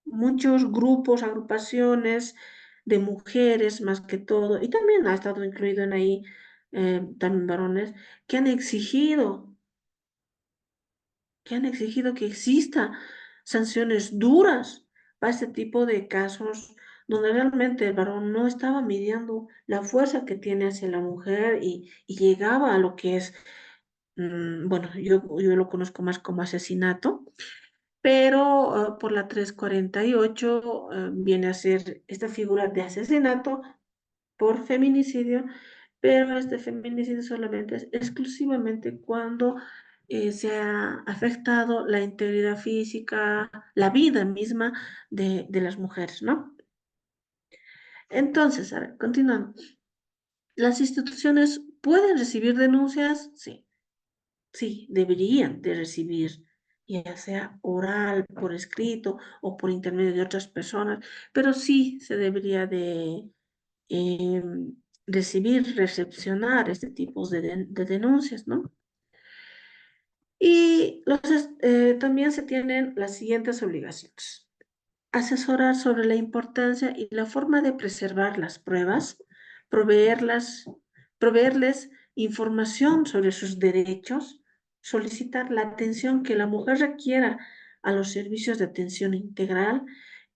muchos grupos, agrupaciones de mujeres más que todo, y también ha estado incluido en ahí también varones, que han exigido, que han exigido que exista sanciones duras para este tipo de casos donde realmente el varón no estaba midiendo la fuerza que tiene hacia la mujer y llegaba a lo que es, bueno, yo lo conozco más como asesinato, pero por la 348 viene a ser esta figura de asesinato por feminicidio, pero este feminicidio solamente es exclusivamente cuando se ha afectado la integridad física, la vida misma de las mujeres, ¿no? Entonces, a ver, continuando. ¿Las instituciones pueden recibir denuncias? Sí, sí, deberían de recibir, ya sea oral, por escrito o por intermedio de otras personas, pero sí se debería de eh, recibir, recepcionar este tipo de denuncias, ¿no? Y también se tienen las siguientes obligaciones. Asesorar sobre la importancia y la forma de preservar las pruebas, proveerlas, proveerles información sobre sus derechos, solicitar la atención que la mujer requiera a los servicios de atención integral,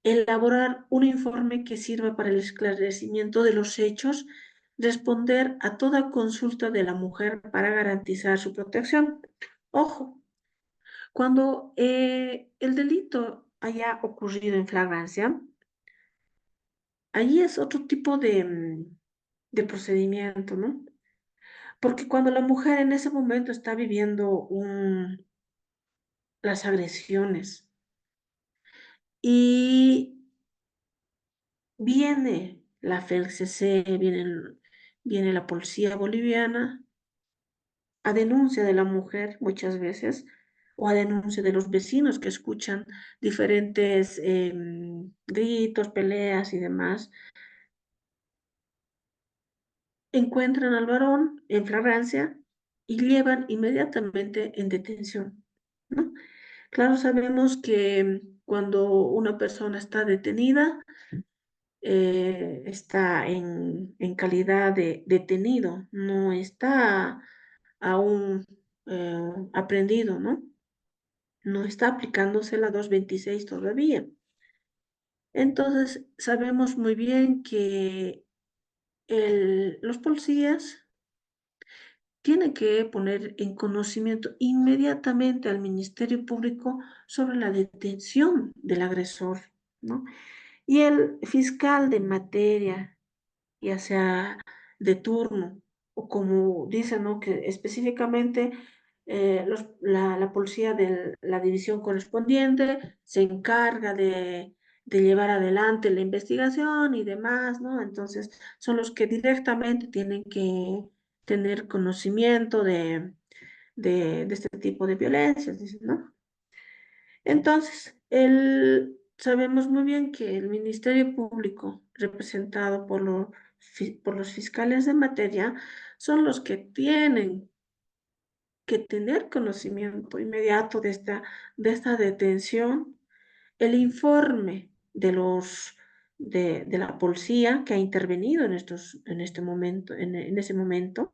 elaborar un informe que sirva para el esclarecimiento de los hechos, responder a toda consulta de la mujer para garantizar su protección. Ojo, cuando el delito haya ocurrido en flagrancia, allí es otro tipo de procedimiento, ¿no? Porque cuando la mujer en ese momento está viviendo las agresiones y viene la FELCC, viene la policía boliviana a denuncia de la mujer muchas veces, o a denuncia de los vecinos que escuchan diferentes gritos, peleas y demás, encuentran al varón en flagrancia y llevan inmediatamente en detención, ¿no? Claro, sabemos que cuando una persona está detenida, está en calidad de detenido, no está aún aprendido, ¿no? No está aplicándose la 226 todavía. Entonces, sabemos muy bien que los policías tienen que poner en conocimiento inmediatamente al Ministerio Público sobre la detención del agresor, ¿no? Y el fiscal de materia, ya sea de turno o como dicen, ¿no? Que específicamente la policía de la división correspondiente se encarga de llevar adelante la investigación y demás, ¿no? Entonces son los que directamente tienen que tener conocimiento de este tipo de violencias, dicen, ¿no? Entonces, sabemos muy bien que el Ministerio Público, representado por los fiscales de materia, son los que tienen que tener conocimiento inmediato de esta detención, el informe de la policía que ha intervenido en este momento, en ese momento,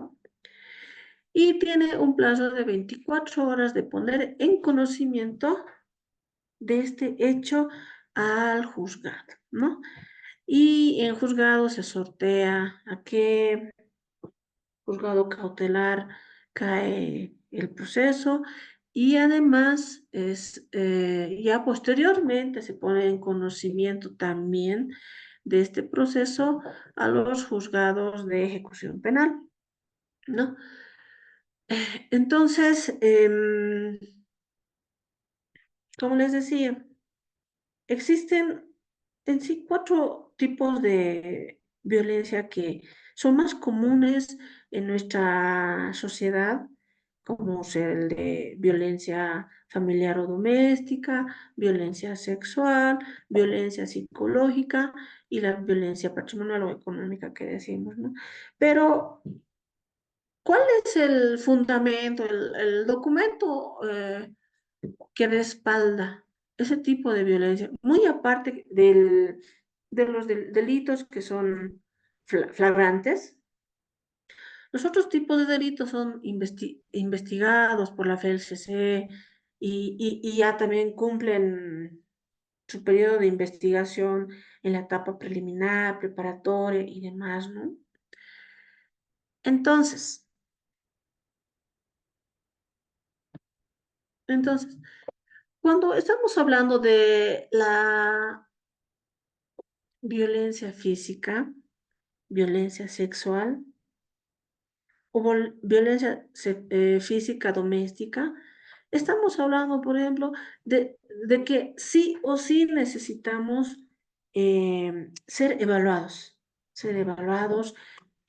y tiene un plazo de 24 horas de poner en conocimiento de este hecho al juzgado, ¿no? Y en juzgado se sortea a qué juzgado cautelar cae el proceso y además ya posteriormente se pone en conocimiento también de este proceso a los juzgados de ejecución penal, ¿no? Entonces, como les decía, existen en sí cuatro tipos de violencia que son más comunes en nuestra sociedad, como ser el de violencia familiar o doméstica, violencia sexual, violencia psicológica y la violencia patrimonial o económica que decimos, ¿no? Pero, ¿cuál es el fundamento, el documento? que respalda ese tipo de violencia, muy aparte de los delitos que son flagrantes. Los otros tipos de delitos son investigados por la FELCC y ya también cumplen su periodo de investigación en la etapa preliminar, preparatoria y demás, ¿no? Entonces, entonces, cuando estamos hablando de la violencia física, violencia sexual o violencia física doméstica, estamos hablando, por ejemplo, de que sí o sí necesitamos ser evaluados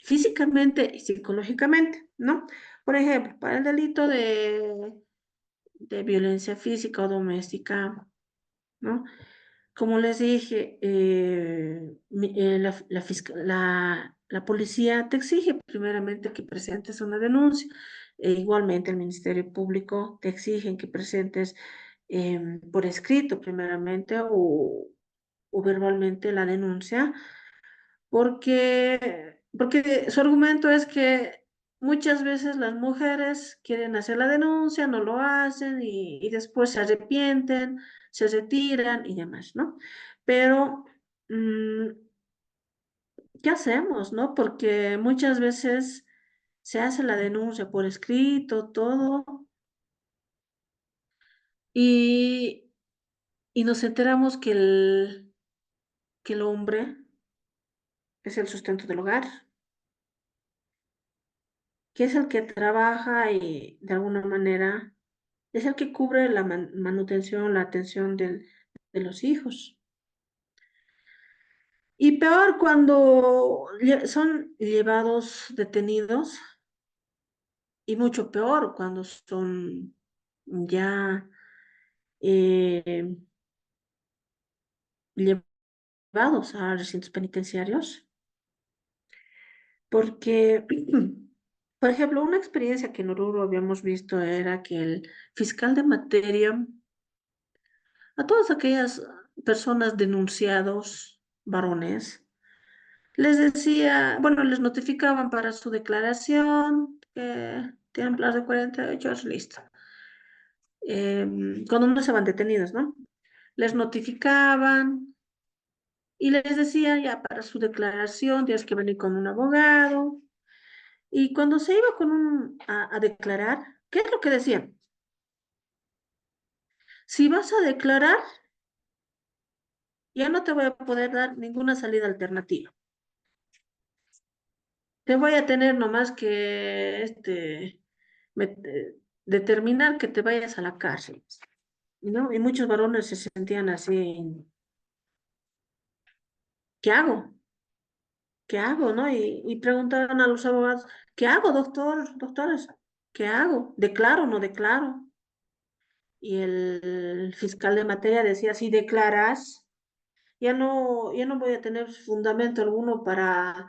físicamente y psicológicamente, ¿no? Por ejemplo, para el delito de violencia física o doméstica, ¿no? Como les dije, la policía te exige primeramente que presentes una denuncia. Igualmente el Ministerio Público te exigen que presentes por escrito primeramente o verbalmente la denuncia porque su argumento es que muchas veces las mujeres quieren hacer la denuncia, no lo hacen y después se arrepienten, se retiran y demás, ¿no? Pero, mm, ¿qué hacemos, no? Porque muchas veces se hace la denuncia por escrito, todo, y, y nos enteramos que el hombre es el sustento del hogar, que es el que trabaja y de alguna manera es el que cubre la manutención, la atención de los hijos. Y peor cuando son llevados detenidos y mucho peor cuando son ya eh, llevados a recintos penitenciarios. Porque, por ejemplo, una experiencia que en Oruro habíamos visto era que el fiscal de materia a todas aquellas personas denunciados, varones, les decía, bueno, les notificaban para su declaración que tienen plazo de 48 horas, listo. Cuando no se van detenidos, ¿no? Les notificaban y les decía ya para su declaración tienes que venir con un abogado. Y cuando se iba a declarar, ¿qué es lo que decían? Si vas a declarar, ya no te voy a poder dar ninguna salida alternativa. Te voy a tener nomás que determinar que te vayas a la cárcel, ¿no? Y muchos varones se sentían así, ¿qué hago? ¿Qué hago, no? Y preguntaban a los abogados, ¿qué hago, doctor, doctores? ¿Qué hago? ¿Declaro o no declaro? Y el fiscal de materia decía, si declaras, ya no voy a tener fundamento alguno para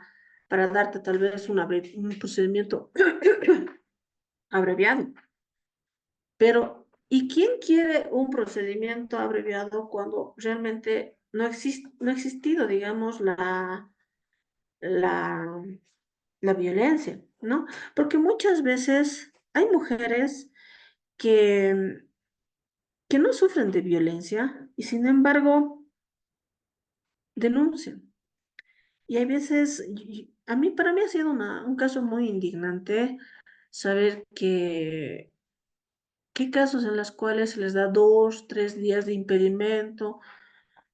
darte tal vez un procedimiento abreviado. Pero, ¿y quién quiere un procedimiento abreviado cuando realmente no ha existido, digamos, la, la violencia, ¿no? Porque muchas veces hay mujeres que, que no sufren de violencia y sin embargo denuncian. Y hay veces, para mí ha sido un caso muy indignante saber que hay casos en los cuales se les da 2, 3 días de impedimento,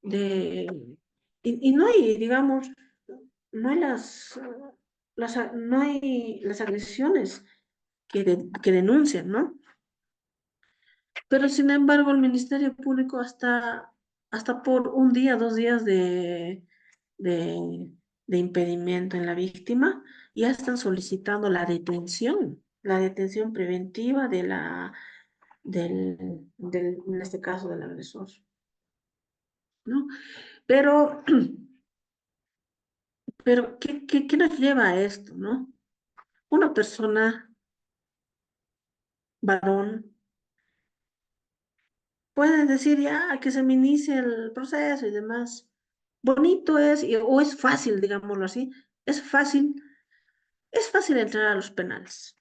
de, y no hay, digamos, no hay no hay las agresiones que denuncian, ¿no? Pero sin embargo, el Ministerio Público hasta por un día, 2 días de, de impedimento en la víctima, ya están solicitando la detención preventiva en este caso, del agresor, ¿no? Pero, pero ¿qué nos lleva a esto, no? Una persona, varón, pueden decir ya que se me inicie el proceso y demás. Bonito es, o es fácil, digámoslo así, es fácil entrar a los penales.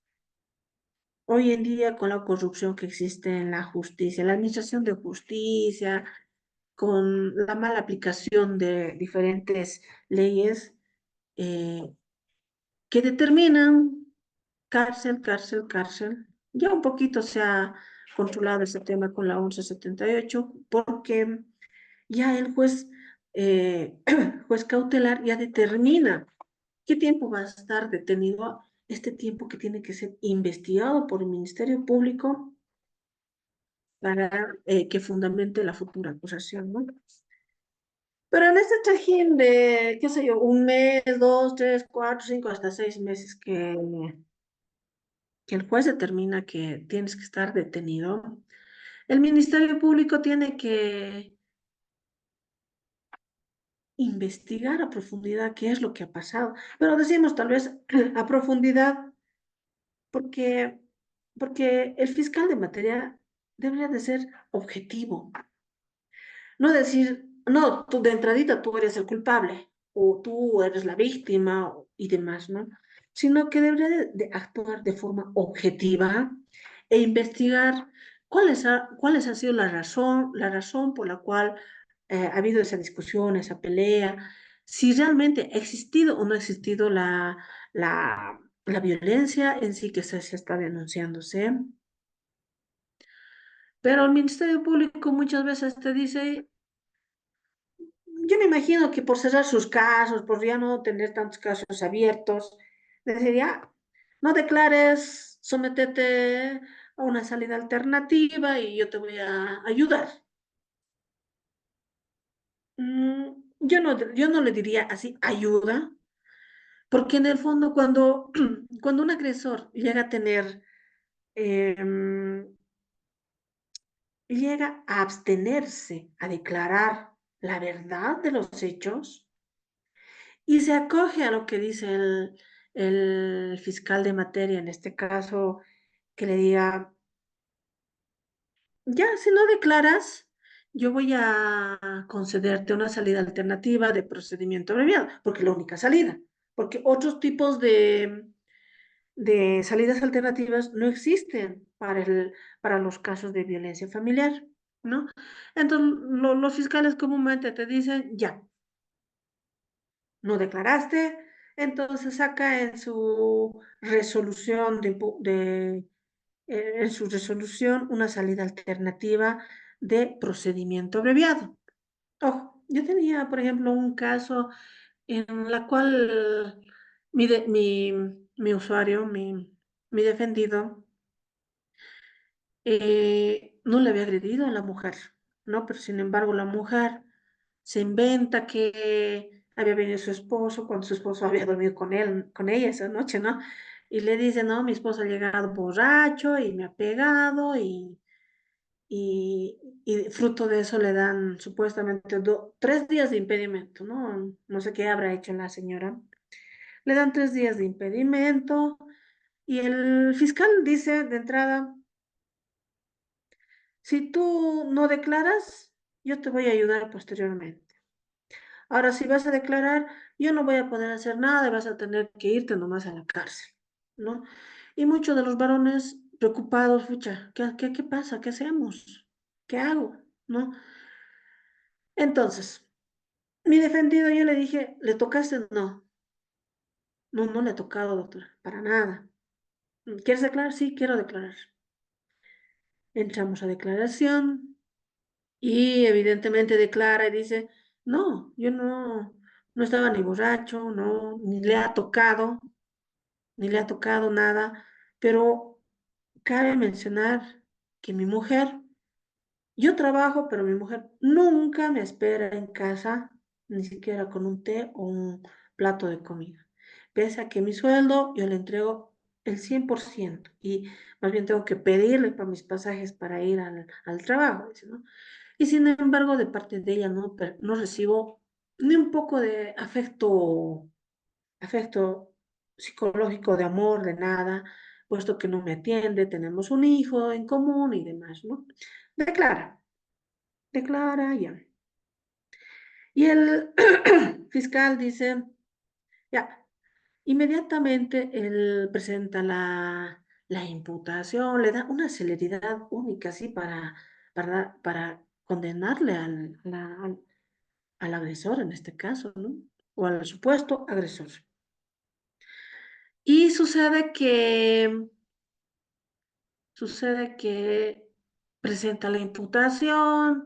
Hoy en día, con la corrupción que existe en la justicia, la administración de justicia, con la mala aplicación de diferentes leyes eh, que determinan cárcel, cárcel, cárcel. Ya un poquito se ha controlado ese tema con la 1178, porque ya el juez, juez cautelar ya determina qué tiempo va a estar detenido, este tiempo que tiene que ser investigado por el Ministerio Público para que fundamente la futura acusación, ¿no? Pero en este trajín de, qué sé yo, un mes, dos, tres, cuatro, cinco, hasta 6 meses que el juez determina que tienes que estar detenido, el Ministerio Público tiene que investigar a profundidad qué es lo que ha pasado. Pero decimos tal vez a profundidad porque, porque el fiscal de materia debería de ser objetivo. No decir, no, tú de entradita tú eres el culpable o tú eres la víctima y demás, ¿no? Sino que debería de actuar de forma objetiva e investigar cuáles ha sido la razón por la cual ha habido esa discusión, esa pelea, si realmente ha existido o no ha existido la violencia en sí que se está denunciándose. Pero el Ministerio Público muchas veces te dice, yo me imagino que por cerrar sus casos, por ya no tener tantos casos abiertos, deciría, no declares, sométete a una salida alternativa y yo te voy a ayudar. Yo no le diría así, ayuda, porque en el fondo cuando un agresor llega a tener, llega a abstenerse, a declarar la verdad de los hechos, y se acoge a lo que dice el fiscal de materia, en este caso, que le diga, ya, si no declaras, yo voy a concederte una salida alternativa de procedimiento abreviado, porque es la única salida, porque otros tipos de salidas alternativas no existen para los casos de violencia familiar, ¿no? Entonces, los fiscales comúnmente te dicen, ya, no declaraste, entonces saca en su resolución en su resolución una salida alternativa de procedimiento abreviado. Ojo, yo tenía, por ejemplo, un caso en la cual mi usuario, mi defendido, no le había agredido a la mujer, ¿no? Pero sin embargo, la mujer se inventa que había venido su esposo cuando su esposo había dormido con él, con ella esa noche, ¿no? Y le dice, no, mi esposo ha llegado borracho y me ha pegado y fruto de eso le dan supuestamente 3 días de impedimento, ¿no? No sé qué habrá hecho la señora. Le dan 3 días de impedimento y el fiscal dice de entrada, si tú no declaras, yo te voy a ayudar posteriormente. Ahora, si vas a declarar, yo no voy a poder hacer nada y vas a tener que irte nomás a la cárcel, ¿no? Y muchos de los varones preocupados, pucha, ¿qué pasa? ¿Qué hacemos? ¿Qué hago? ¿No? Entonces, mi defendido, yo le dije, ¿le tocaste? No, no, no le he tocado, doctora, para nada. ¿Quieres declarar? Sí, quiero declarar. Entramos a declaración y evidentemente declara y dice, no, yo no estaba ni borracho, no, ni le ha tocado nada, pero cabe mencionar que mi mujer, yo trabajo, pero mi mujer nunca me espera en casa, ni siquiera con un té o un plato de comida. Pese a que mi sueldo yo le entrego el 100% y más bien tengo que pedirle para mis pasajes para ir al trabajo, dice, ¿no? Y sin embargo, de parte de ella no recibo ni un poco de afecto psicológico, de amor, de nada, puesto que no me atiende, tenemos un hijo en común y demás, ¿no? Declara. declara ya. Y el fiscal dice, ya, inmediatamente él presenta la imputación, le da una celeridad única, así, para condenarle al agresor en este caso, ¿no? O al supuesto agresor. Y sucede que presenta la imputación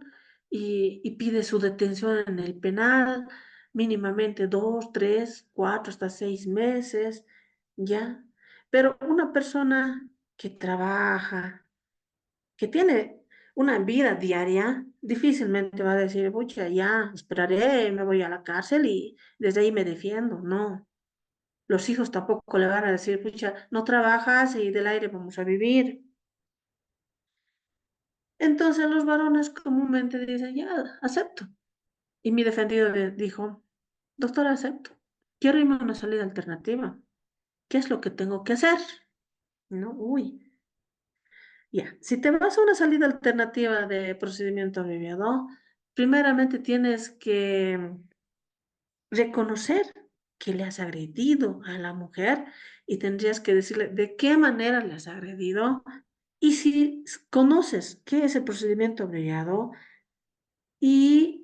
y pide su detención en el penal, mínimamente 2, 3, 4, hasta 6 meses, ya. Pero una persona que trabaja, que tiene una vida diaria, difícilmente va a decir, pucha, ya, esperaré, me voy a la cárcel y desde ahí me defiendo. No, los hijos tampoco le van a decir, pucha, no trabajas y del aire vamos a vivir. Entonces los varones comúnmente dicen, ya, acepto. Y mi defendido le dijo, doctora, acepto. Quiero irme a una salida alternativa. ¿Qué es lo que tengo que hacer? No, uy, ya. Si te vas a una salida alternativa de procedimiento abreviado, primeramente tienes que reconocer que le has agredido a la mujer y tendrías que decirle de qué manera le has agredido. Y si conoces qué es el procedimiento abreviado y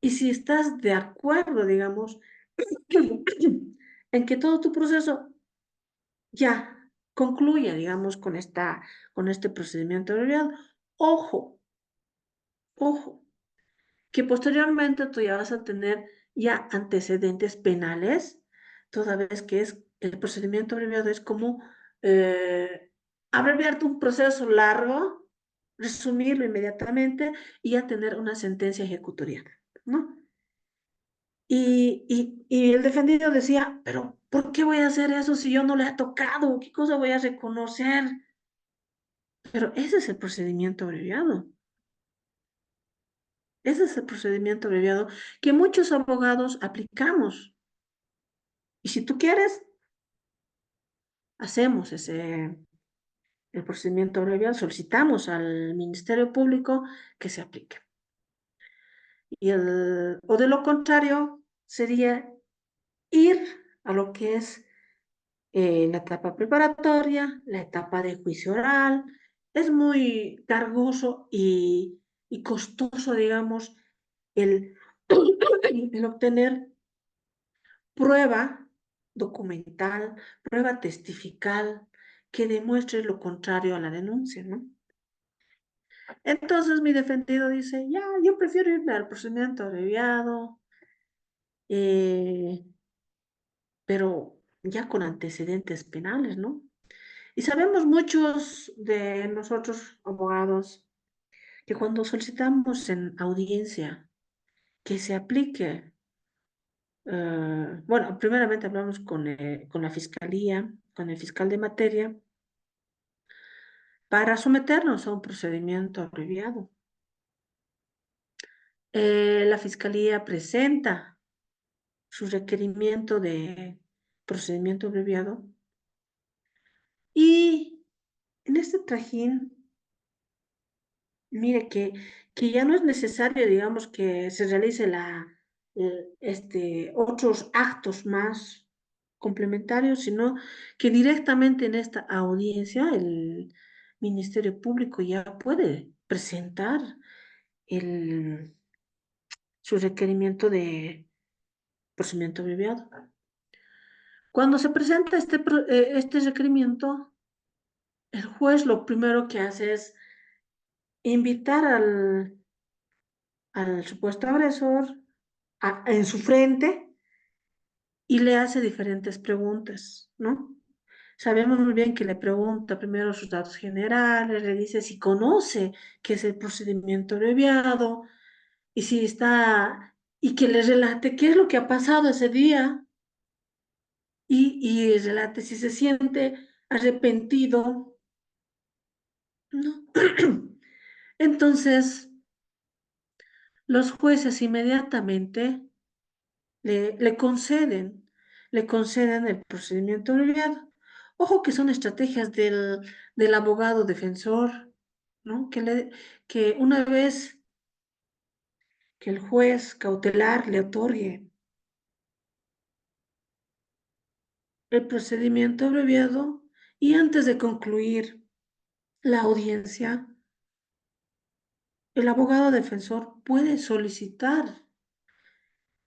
Y si estás de acuerdo, digamos, en que todo tu proceso ya concluya, digamos, con este procedimiento abreviado, ojo, ojo, que posteriormente tú ya vas a tener ya antecedentes penales, toda vez que es el procedimiento abreviado es como abreviarte un proceso largo, resumirlo inmediatamente y ya tener una sentencia ejecutoria, ¿no? Y el defendido decía, pero ¿por qué voy a hacer eso si yo no le he tocado? ¿Qué cosa voy a reconocer? Pero ese es el procedimiento abreviado. Ese es el procedimiento abreviado que muchos abogados aplicamos. Y si tú quieres, hacemos el procedimiento abreviado, solicitamos al Ministerio Público que se aplique. O de lo contrario, sería ir a lo que es la etapa preparatoria, la etapa de juicio oral. Es muy cargoso y costoso, digamos, el, el obtener prueba documental, prueba testifical que demuestre lo contrario a la denuncia, ¿no? Entonces mi defendido dice, ya, yo prefiero irme al procedimiento abreviado, eh, pero ya con antecedentes penales, ¿no? Y sabemos muchos de nosotros, abogados, que cuando solicitamos en audiencia que se aplique, bueno, primeramente hablamos con la fiscalía, con el fiscal de materia, para someternos a un procedimiento abreviado. La fiscalía presenta su requerimiento de procedimiento abreviado y en este trajín, mire que ya no es necesario, digamos, que se realice otros actos más complementarios, sino que directamente en esta audiencia el Ministerio Público ya puede presentar el, su requerimiento de procedimiento abreviado. Cuando se presenta este requerimiento, el juez lo primero que hace es invitar al supuesto agresor en su frente y le hace diferentes preguntas, ¿no? Sabemos muy bien que le pregunta primero sus datos generales, le dice si conoce qué es el procedimiento abreviado y si está, y que le relate qué es lo que ha pasado ese día y relate si se siente arrepentido, ¿no? Entonces, los jueces inmediatamente le conceden, le conceden el procedimiento abreviado. Ojo que son estrategias del abogado defensor, ¿no? Que una vez que el juez cautelar le otorgue el procedimiento abreviado y antes de concluir la audiencia, el abogado defensor puede solicitar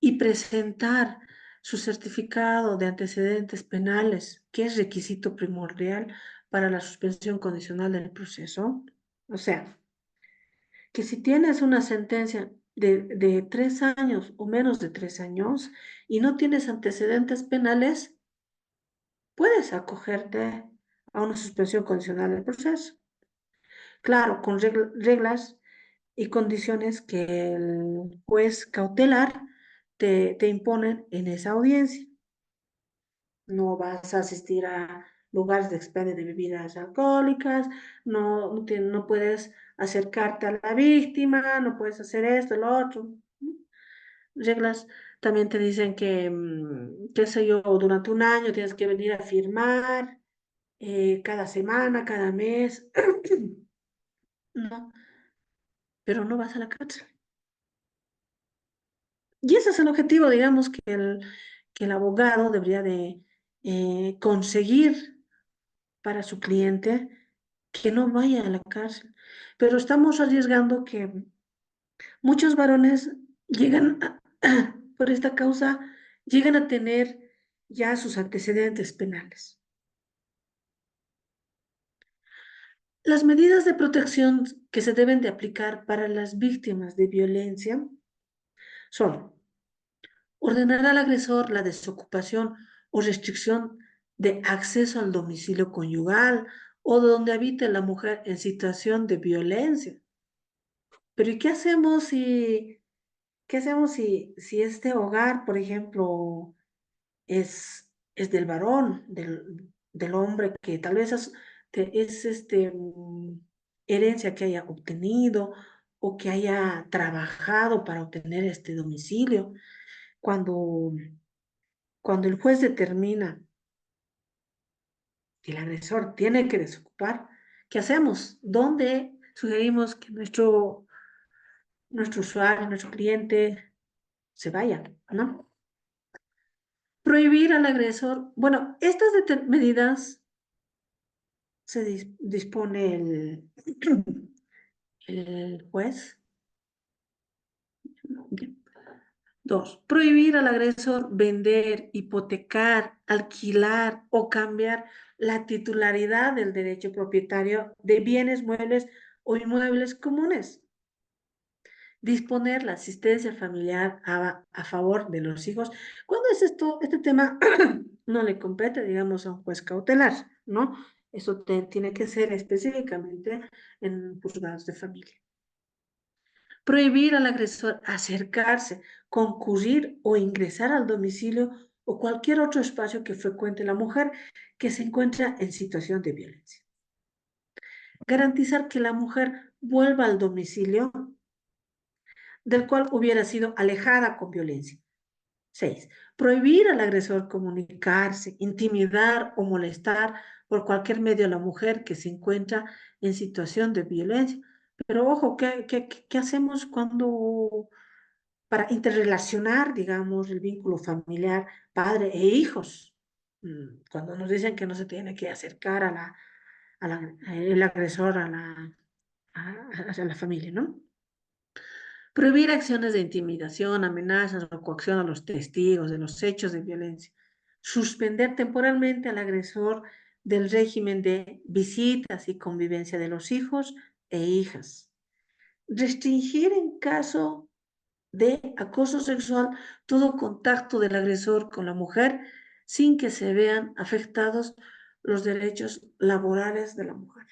y presentar su certificado de antecedentes penales, que es requisito primordial para la suspensión condicional del proceso. O sea, que si tienes una sentencia de 3 años o menos de 3 años y no tienes antecedentes penales, puedes acogerte a una suspensión condicional del proceso. Claro, con reglas y condiciones que el juez cautelar te imponen en esa audiencia. No vas a asistir a lugares de expendio de bebidas alcohólicas, no puedes acercarte a la víctima, no puedes hacer esto, lo otro. Reglas también te dicen que, qué sé yo, durante un año tienes que venir a firmar, cada semana, cada mes, no, pero no vas a la cárcel. Y ese es el objetivo, digamos, que el abogado debería de conseguir para su cliente, que no vaya a la cárcel. Pero estamos arriesgando que muchos varones llegan por esta causa, llegan a tener ya sus antecedentes penales. Las medidas de protección que se deben de aplicar para las víctimas de violencia son ordenar al agresor la desocupación o restricción de acceso al domicilio conyugal o donde habite la mujer en situación de violencia. Pero ¿y qué hacemos si este hogar, por ejemplo, es del varón, del hombre, que tal vez es herencia que haya obtenido o que haya trabajado para obtener este domicilio? Cuando, cuando el juez determina que el agresor tiene que desocupar, ¿qué hacemos? ¿Dónde sugerimos que nuestro usuario, nuestro cliente se vaya, ¿no? Prohibir al agresor. Bueno, estas medidas se dispone el juez. Dos, prohibir al agresor vender, hipotecar, alquilar o cambiar la titularidad del derecho propietario de bienes muebles o inmuebles comunes. Disponer la asistencia familiar a favor de los hijos. ¿Cuándo es esto? Este tema no le compete, digamos, a un juez cautelar, ¿no? Eso tiene que ser específicamente en juzgados de familia. Prohibir al agresor acercarse, concurrir o ingresar al domicilio o cualquier otro espacio que frecuente la mujer que se encuentra en situación de violencia. Garantizar que la mujer vuelva al domicilio del cual hubiera sido alejada con violencia. 6. Prohibir al agresor comunicarse, intimidar o molestar por cualquier medio a la mujer que se encuentra en situación de violencia. Pero ojo, ¿qué hacemos para interrelacionar, digamos, el vínculo familiar, padre e hijos? Cuando nos dicen que no se tiene que acercar el agresor a la familia, ¿no? Prohibir acciones de intimidación, amenazas o coacción a los testigos de los hechos de violencia. Suspender temporalmente al agresor del régimen de visitas y convivencia de los hijos e hijas. Restringir en caso de acoso sexual todo contacto del agresor con la mujer sin que se vean afectados los derechos laborales de la mujer.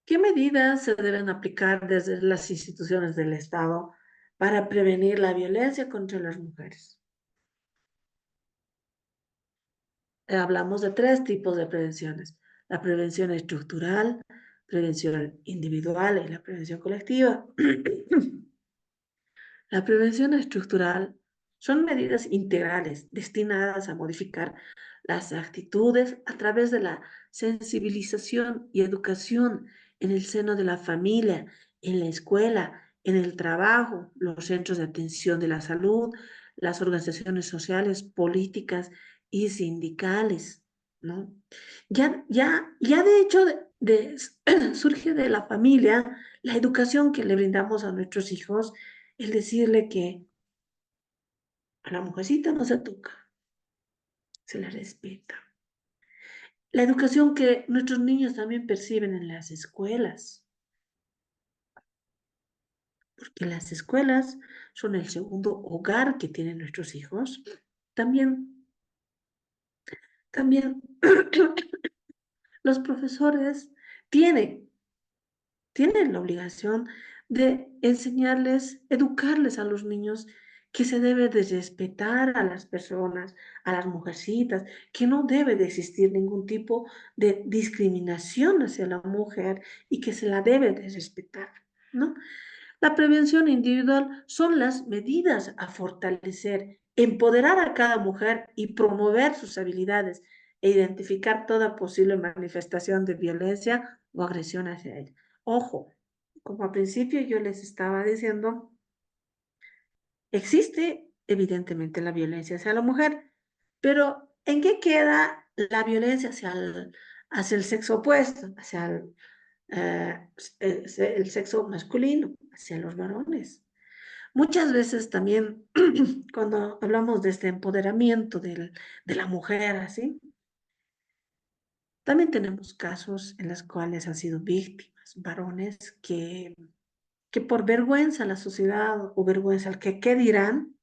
¿Qué medidas se deben aplicar desde las instituciones del Estado para prevenir la violencia contra las mujeres? Hablamos de 3 tipos de prevenciones: la prevención estructural, prevención individual y la prevención colectiva. La prevención estructural son medidas integrales destinadas a modificar las actitudes a través de la sensibilización y educación en el seno de la familia, en la escuela, en el trabajo, los centros de atención de la salud, las organizaciones sociales, políticas y sindicales, ¿no? Ya de hecho surge de la familia la educación que le brindamos a nuestros hijos, el decirle que a la mujercita no se toca, se la respeta. La educación que nuestros niños también perciben en las escuelas, porque las escuelas son el segundo hogar que tienen nuestros hijos. También, también los profesores tienen tienen la obligación de enseñarles, educarles a los niños que se debe de respetar a las personas, a las mujercitas, que no debe de existir ningún tipo de discriminación hacia la mujer y que se la debe de respetar, ¿no? La prevención individual son las medidas a fortalecer, empoderar a cada mujer y promover sus habilidades e identificar toda posible manifestación de violencia o agresión hacia ella. Ojo, como al principio yo les estaba diciendo, existe evidentemente la violencia hacia la mujer, pero ¿en qué queda la violencia hacia el sexo opuesto, hacia eh, el sexo masculino, hacia los varones? Muchas veces también cuando hablamos de este empoderamiento de la mujer, así, también tenemos casos en los cuales han sido víctimas, varones que por vergüenza a la sociedad o vergüenza al que qué dirán,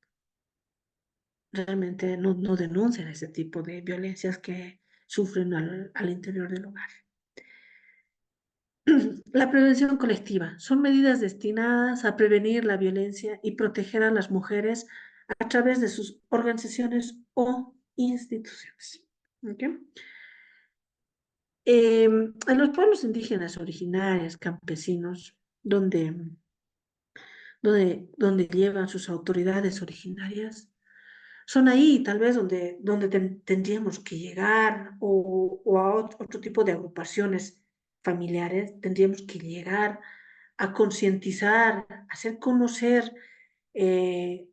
realmente no denuncian ese tipo de violencias que sufren al interior del hogar. La prevención colectiva son medidas destinadas a prevenir la violencia y proteger a las mujeres a través de sus organizaciones o instituciones. ¿Okay? En los pueblos indígenas originarios, campesinos, donde llevan sus autoridades originarias, son ahí tal vez donde tendríamos que llegar o a otro tipo de agrupaciones familiares, tendríamos que llegar a concientizar, a hacer conocer eh,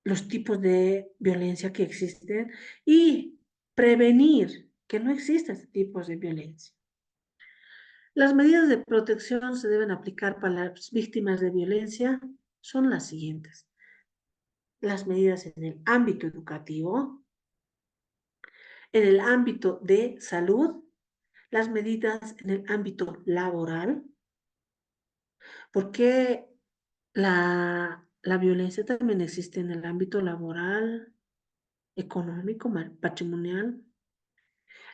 los tipos de violencia que existen y prevenir que no existan este tipos de violencia. Las medidas de protección se deben aplicar para las víctimas de violencia son las siguientes. Las medidas en el ámbito educativo, en el ámbito de salud, las medidas en el ámbito laboral, porque la violencia también existe en el ámbito laboral, económico, patrimonial,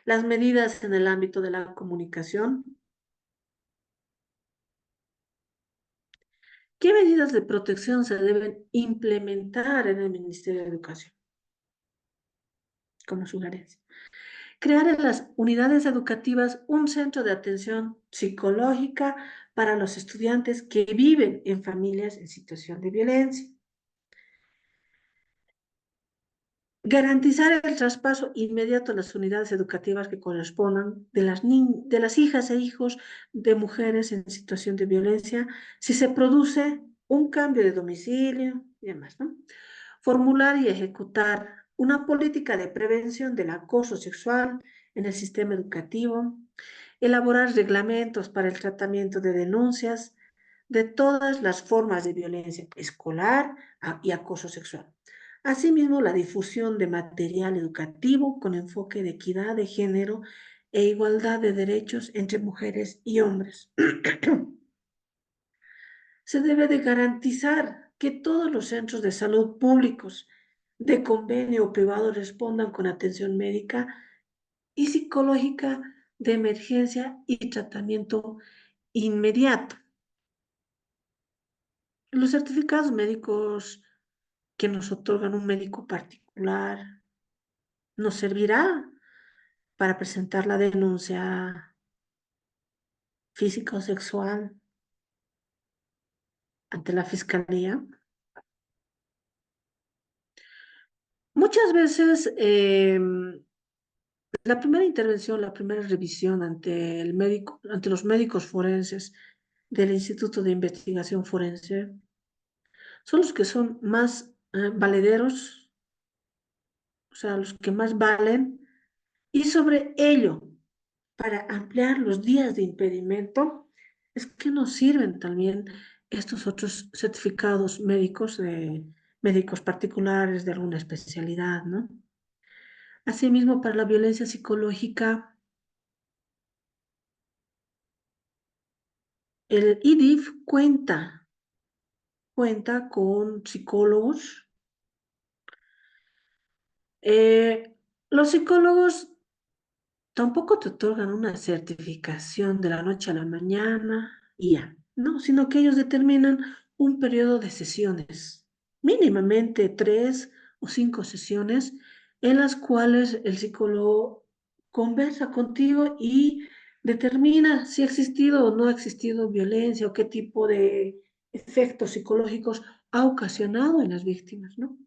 las medidas en el ámbito de la comunicación. ¿Qué medidas de protección se deben implementar en el Ministerio de Educación como sugerencia? Crear en las unidades educativas un centro de atención psicológica para los estudiantes que viven en familias en situación de violencia. Garantizar el traspaso inmediato a las unidades educativas que correspondan de las hijas e hijos de mujeres en situación de violencia si se produce un cambio de domicilio y demás, ¿no? Formular y ejecutar una política de prevención del acoso sexual en el sistema educativo, elaborar reglamentos para el tratamiento de denuncias de todas las formas de violencia escolar y acoso sexual. Asimismo, la difusión de material educativo con enfoque de equidad de género e igualdad de derechos entre mujeres y hombres. Se debe de garantizar que todos los centros de salud públicos de convenio o privado respondan con atención médica y psicológica de emergencia y tratamiento inmediato. Los certificados médicos que nos otorgan un médico particular nos servirá para presentar la denuncia física o sexual ante la fiscalía. Muchas veces la primera intervención, la primera revisión ante el médico, ante los médicos forenses del Instituto de Investigación Forense son los que son más valederos, o sea, los que más valen, y sobre ello, para ampliar los días de impedimento, es que nos sirven también estos otros certificados médicos de médicos particulares de alguna especialidad, ¿no? Asimismo, para la violencia psicológica, el IDIF cuenta con psicólogos. Los psicólogos tampoco te otorgan una certificación de la noche a la mañana y ya, no, sino que ellos determinan un periodo de sesiones, mínimamente 3 o 5 sesiones, en las cuales el psicólogo conversa contigo y determina si ha existido o no ha existido violencia o qué tipo de efectos psicológicos ha ocasionado en las víctimas, ¿no?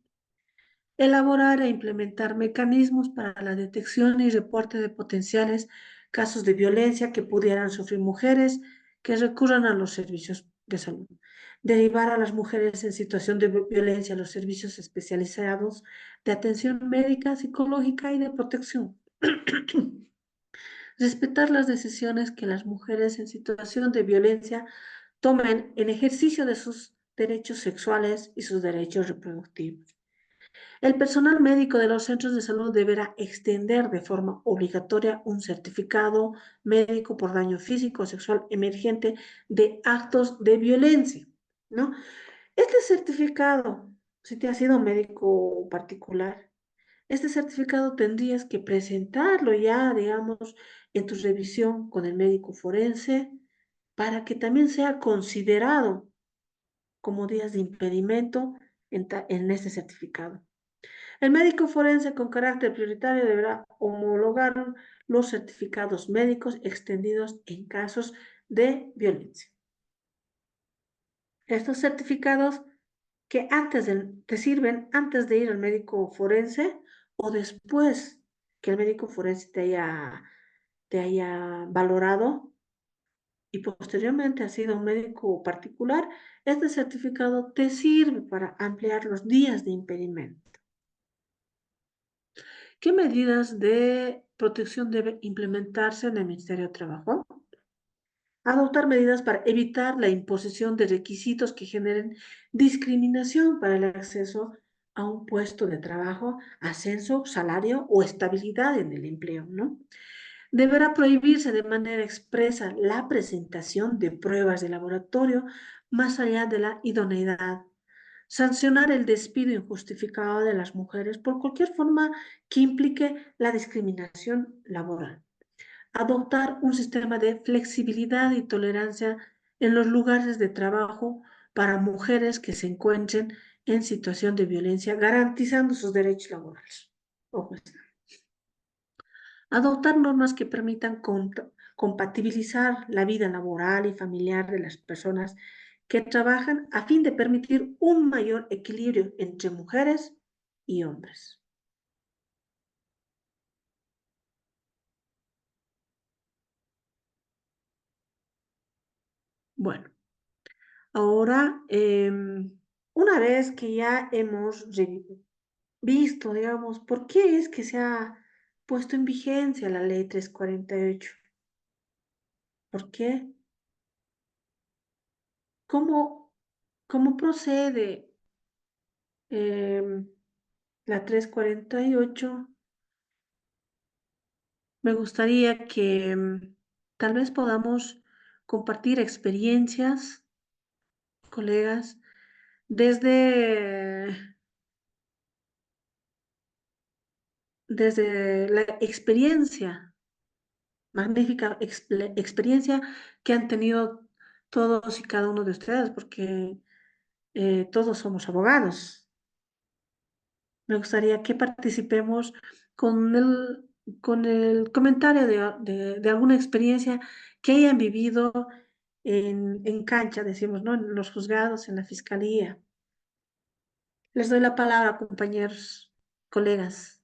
Elaborar e implementar mecanismos para la detección y reporte de potenciales casos de violencia que pudieran sufrir mujeres que recurran a los servicios de salud. Derivar a las mujeres en situación de violencia a los servicios especializados de atención médica, psicológica y de protección. Respetar las decisiones que las mujeres en situación de violencia tomen en ejercicio de sus derechos sexuales y sus derechos reproductivos. El personal médico de los centros de salud deberá extender de forma obligatoria un certificado médico por daño físico o sexual emergente de actos de violencia, ¿no? Este certificado, si te has sido médico particular, este certificado tendrías que presentarlo ya, digamos, en tu revisión con el médico forense para que también sea considerado como días de impedimento en este certificado. El médico forense con carácter prioritario deberá homologar los certificados médicos extendidos en casos de violencia. Estos certificados que te sirven antes de ir al médico forense o después que el médico forense te haya valorado y posteriormente has sido un médico particular, este certificado te sirve para ampliar los días de impedimento. ¿Qué medidas de protección debe implementarse en el Ministerio de Trabajo? Adoptar medidas para evitar la imposición de requisitos que generen discriminación para el acceso a un puesto de trabajo, ascenso, salario o estabilidad en el empleo, ¿no? Deberá prohibirse de manera expresa la presentación de pruebas de laboratorio más allá de la idoneidad. Sancionar el despido injustificado de las mujeres por cualquier forma que implique la discriminación laboral. Adoptar un sistema de flexibilidad y tolerancia en los lugares de trabajo para mujeres que se encuentren en situación de violencia, garantizando sus derechos laborales. Ojo, adoptar normas que permitan compatibilizar la vida laboral y familiar de las personas que trabajan a fin de permitir un mayor equilibrio entre mujeres y hombres. Bueno, ahora, una vez que ya hemos visto, digamos, por qué es que se ha puesto en vigencia la ley 348, ¿por qué? ¿Cómo, cómo procede em, la 348? Me gustaría que tal vez podamos compartir experiencias, colegas, desde, desde la experiencia, magnífica experiencia que han tenido todos y cada uno de ustedes, porque todos somos abogados. Me gustaría que participemos con con el comentario de alguna experiencia que hayan vivido en cancha, decimos, ¿no? En los juzgados, en la fiscalía. Les doy la palabra, compañeros. colegas.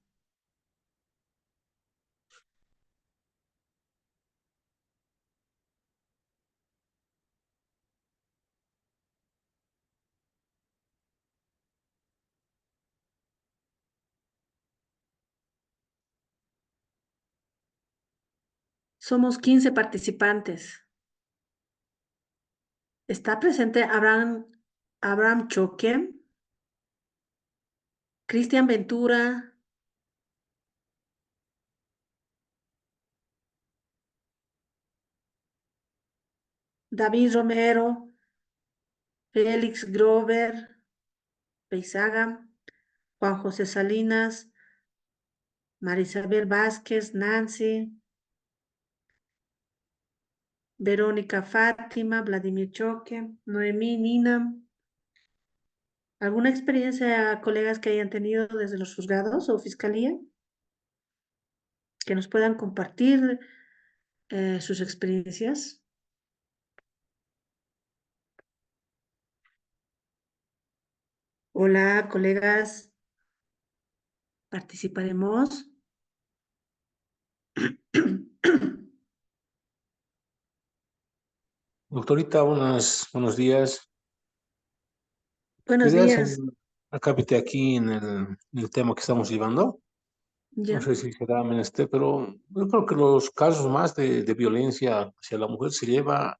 Somos 15 participantes. Está presente Abraham Choque, Cristian Ventura, David Romero, Félix Grover, Peisaga, Juan José Salinas, Marisabel Vázquez, Nancy, Verónica Fátima, Vladimir Choque, Noemí, Nina. ¿Alguna experiencia, colegas, que hayan tenido desde los juzgados o fiscalía? Que nos puedan compartir sus experiencias. Hola, colegas, participaremos. Doctorita, buenos días. Buenos Quería hacer días. acápite aquí en el tema que estamos llevando. No Ya, sé si será menester, pero yo creo que los casos más de violencia hacia la mujer se lleva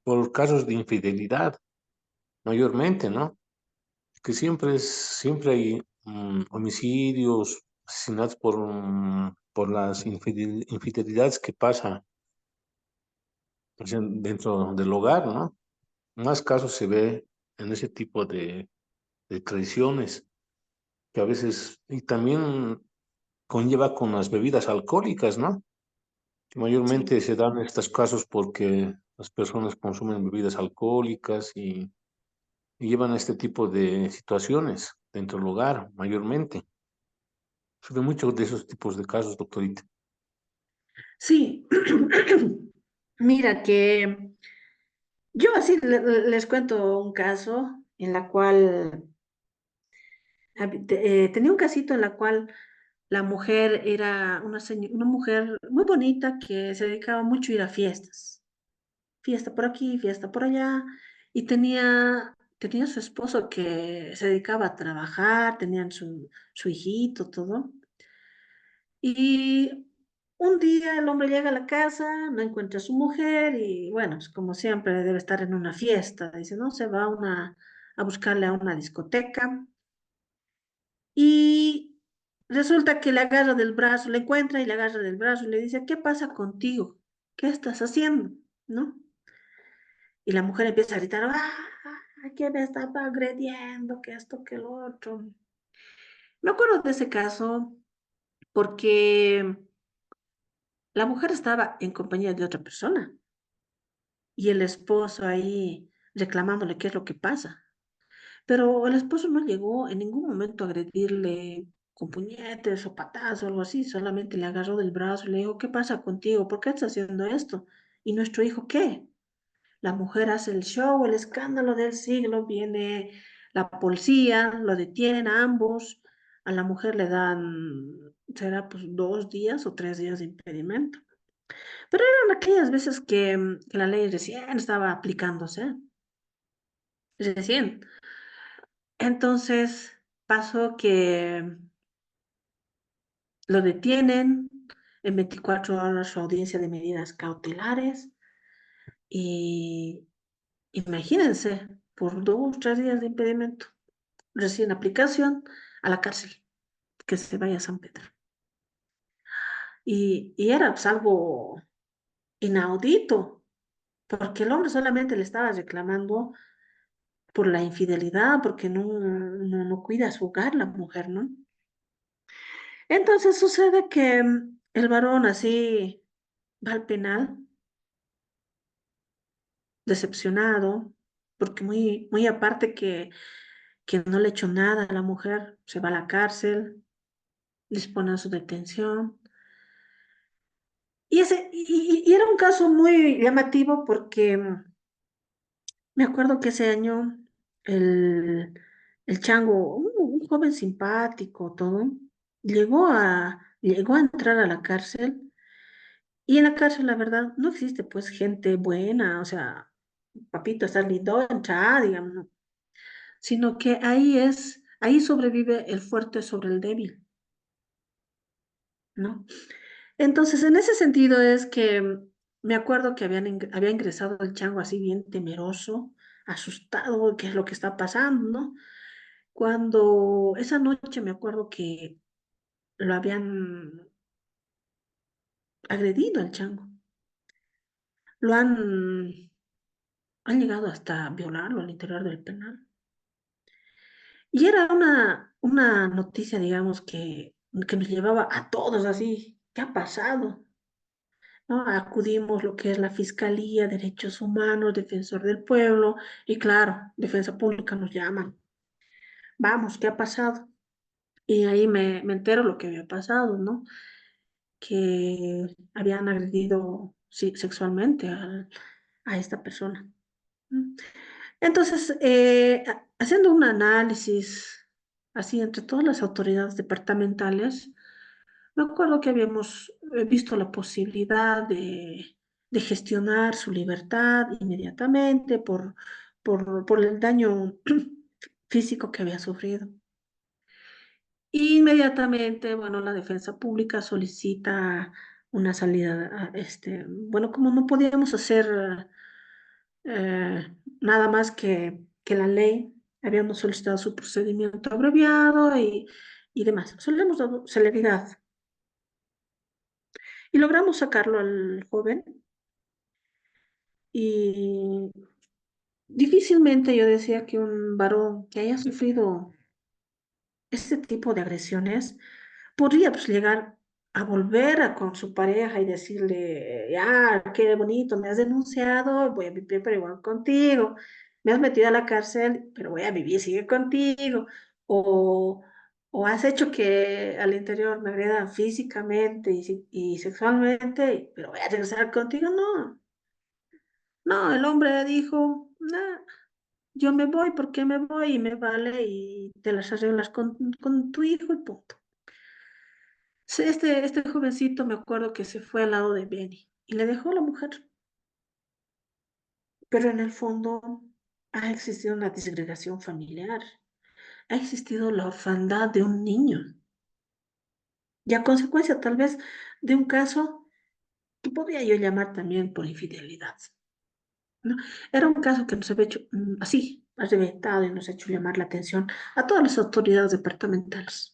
por casos de infidelidad, mayormente, ¿no? Que siempre hay homicidios, asesinatos por las infidelidades que pasan pues, dentro del hogar, ¿no? Más casos se ve en ese tipo de traiciones que a veces, y también conlleva con las bebidas alcohólicas, ¿no? Que sí. mayormente se dan estos casos porque las personas consumen bebidas alcohólicas y llevan a este tipo de situaciones dentro del hogar, mayormente. Se ve mucho de esos tipos de casos, doctorita. Sí. Mira que yo así les cuento un caso en la cual tenía un casito en la cual la mujer era una mujer muy bonita que se dedicaba mucho a ir a fiestas. Fiesta por aquí, fiesta por allá. Y tenía su esposo que se dedicaba a trabajar, tenían su hijito, todo. Y un día el hombre llega a la casa, no encuentra a su mujer y bueno, pues como siempre debe estar en una fiesta. Dice, no, se va a buscarle a una discoteca y resulta que le agarra del brazo, le encuentra y le agarra del brazo y le dice, ¿qué pasa contigo? ¿Qué estás haciendo? ¿No? Y la mujer empieza a gritar, que me está agrediendo, que esto, que lo otro. Me acuerdo de ese caso porque la mujer estaba en compañía de otra persona y el esposo ahí reclamándole qué es lo que pasa. Pero el esposo no llegó en ningún momento a agredirle con puñetes o patadas o algo así, solamente le agarró del brazo y le dijo, ¿qué pasa contigo? ¿Por qué estás haciendo esto? ¿Y nuestro hijo qué? La mujer hace el show, el escándalo del siglo, viene la policía, lo detienen a ambos, a la mujer le dan, será pues 2 días o 3 días de impedimento. Pero eran aquellas veces que la ley recién estaba aplicándose, recién. Entonces pasó que lo detienen en 24 horas su audiencia de medidas cautelares y imagínense, por 2, 3 días de impedimento, recién aplicación a la cárcel, que se vaya a San Pedro. Y era pues algo inaudito, porque el hombre solamente le estaba reclamando por la infidelidad, porque no cuida su hogar la mujer, ¿no? Entonces sucede que el varón así va al penal, decepcionado, porque muy aparte que no le echó nada a la mujer, se va a la cárcel, disponen su detención. Y era un caso muy llamativo porque me acuerdo que ese año el, el chango, un joven simpático, todo, llegó a entrar a la cárcel y en la cárcel, la verdad, no existe pues gente buena, o sea, papito, estás lindo, entra, digamos, no. Sino que ahí sobrevive el fuerte sobre el débil, ¿no? Entonces, en ese sentido es que me acuerdo que había ingresado el chango así bien temeroso, asustado, qué es lo que está pasando, ¿no? Cuando esa noche me acuerdo que lo habían agredido al chango, lo han llegado hasta violarlo al interior del penal. Y era una noticia, digamos, que nos llevaba a todos así, ¿qué ha pasado? ¿No? Acudimos lo que es la Fiscalía, Derechos Humanos, Defensor del Pueblo, y claro, Defensa Pública nos llaman. Vamos, ¿qué ha pasado? Y ahí me entero lo que había pasado, ¿no? Que habían agredido sí, sexualmente a esta persona. ¿No? Entonces, haciendo un análisis así entre todas las autoridades departamentales, me acuerdo que habíamos visto la posibilidad de gestionar su libertad inmediatamente por el daño físico que había sufrido. Inmediatamente, bueno, la defensa pública solicita una salida, bueno, como no podíamos hacer nada más que la ley, habíamos solicitado su procedimiento abreviado y demás. Solo le hemos dado celeridad y logramos sacarlo al joven y difícilmente yo decía que un varón que haya sufrido este tipo de agresiones podría pues, llegar a volver con su pareja y decirle, ya, qué bonito, me has denunciado, voy a vivir pero igual contigo, me has metido a la cárcel, pero voy a vivir, sigue contigo, o, o has hecho que al interior me agredan físicamente y sexualmente, pero voy a regresar contigo, no, no, el hombre dijo, "Nah, yo me voy porque me voy y me vale y te las arreglas con tu hijo y punto. Sí, este jovencito me acuerdo que se fue al lado de Benny y le dejó a la mujer, pero en el fondo ha existido una disgregación familiar, ha existido la orfandad de un niño y a consecuencia tal vez de un caso que podría yo llamar también por infidelidad, ¿no? Era un caso que nos había hecho así, ha reventado y nos ha hecho llamar la atención a todas las autoridades departamentales.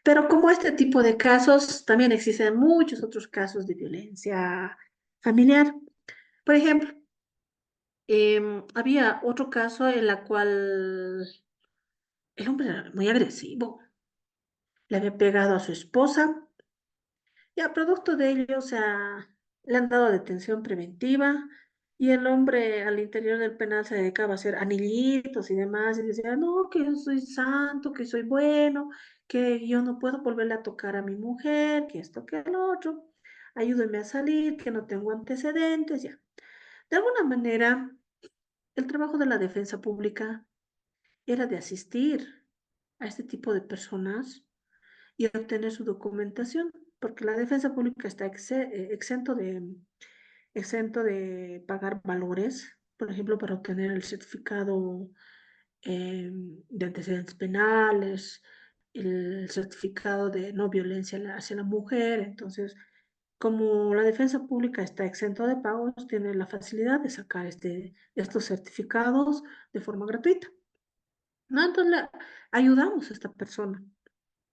Pero como este tipo de casos, también existen muchos otros casos de violencia familiar. Por ejemplo, había otro caso en la cual el hombre era muy agresivo, le había pegado a su esposa y a producto de ello, o sea, le han dado detención preventiva y el hombre al interior del penal se dedicaba a hacer anillitos y demás y decía, no, que yo soy santo, que soy bueno, que yo no puedo volverle a tocar a mi mujer, que esto, que el otro, ayúdenme a salir, que no tengo antecedentes, ya. De alguna manera, el trabajo de la defensa pública era de asistir a este tipo de personas y obtener su documentación, porque la defensa pública está exento de pagar valores, por ejemplo, para obtener el certificado de antecedentes penales, el certificado de no violencia hacia la mujer. Entonces, como la defensa pública está exento de pagos, tiene la facilidad de sacar estos certificados de forma gratuita. ¿No? Entonces, ayudamos a esta persona,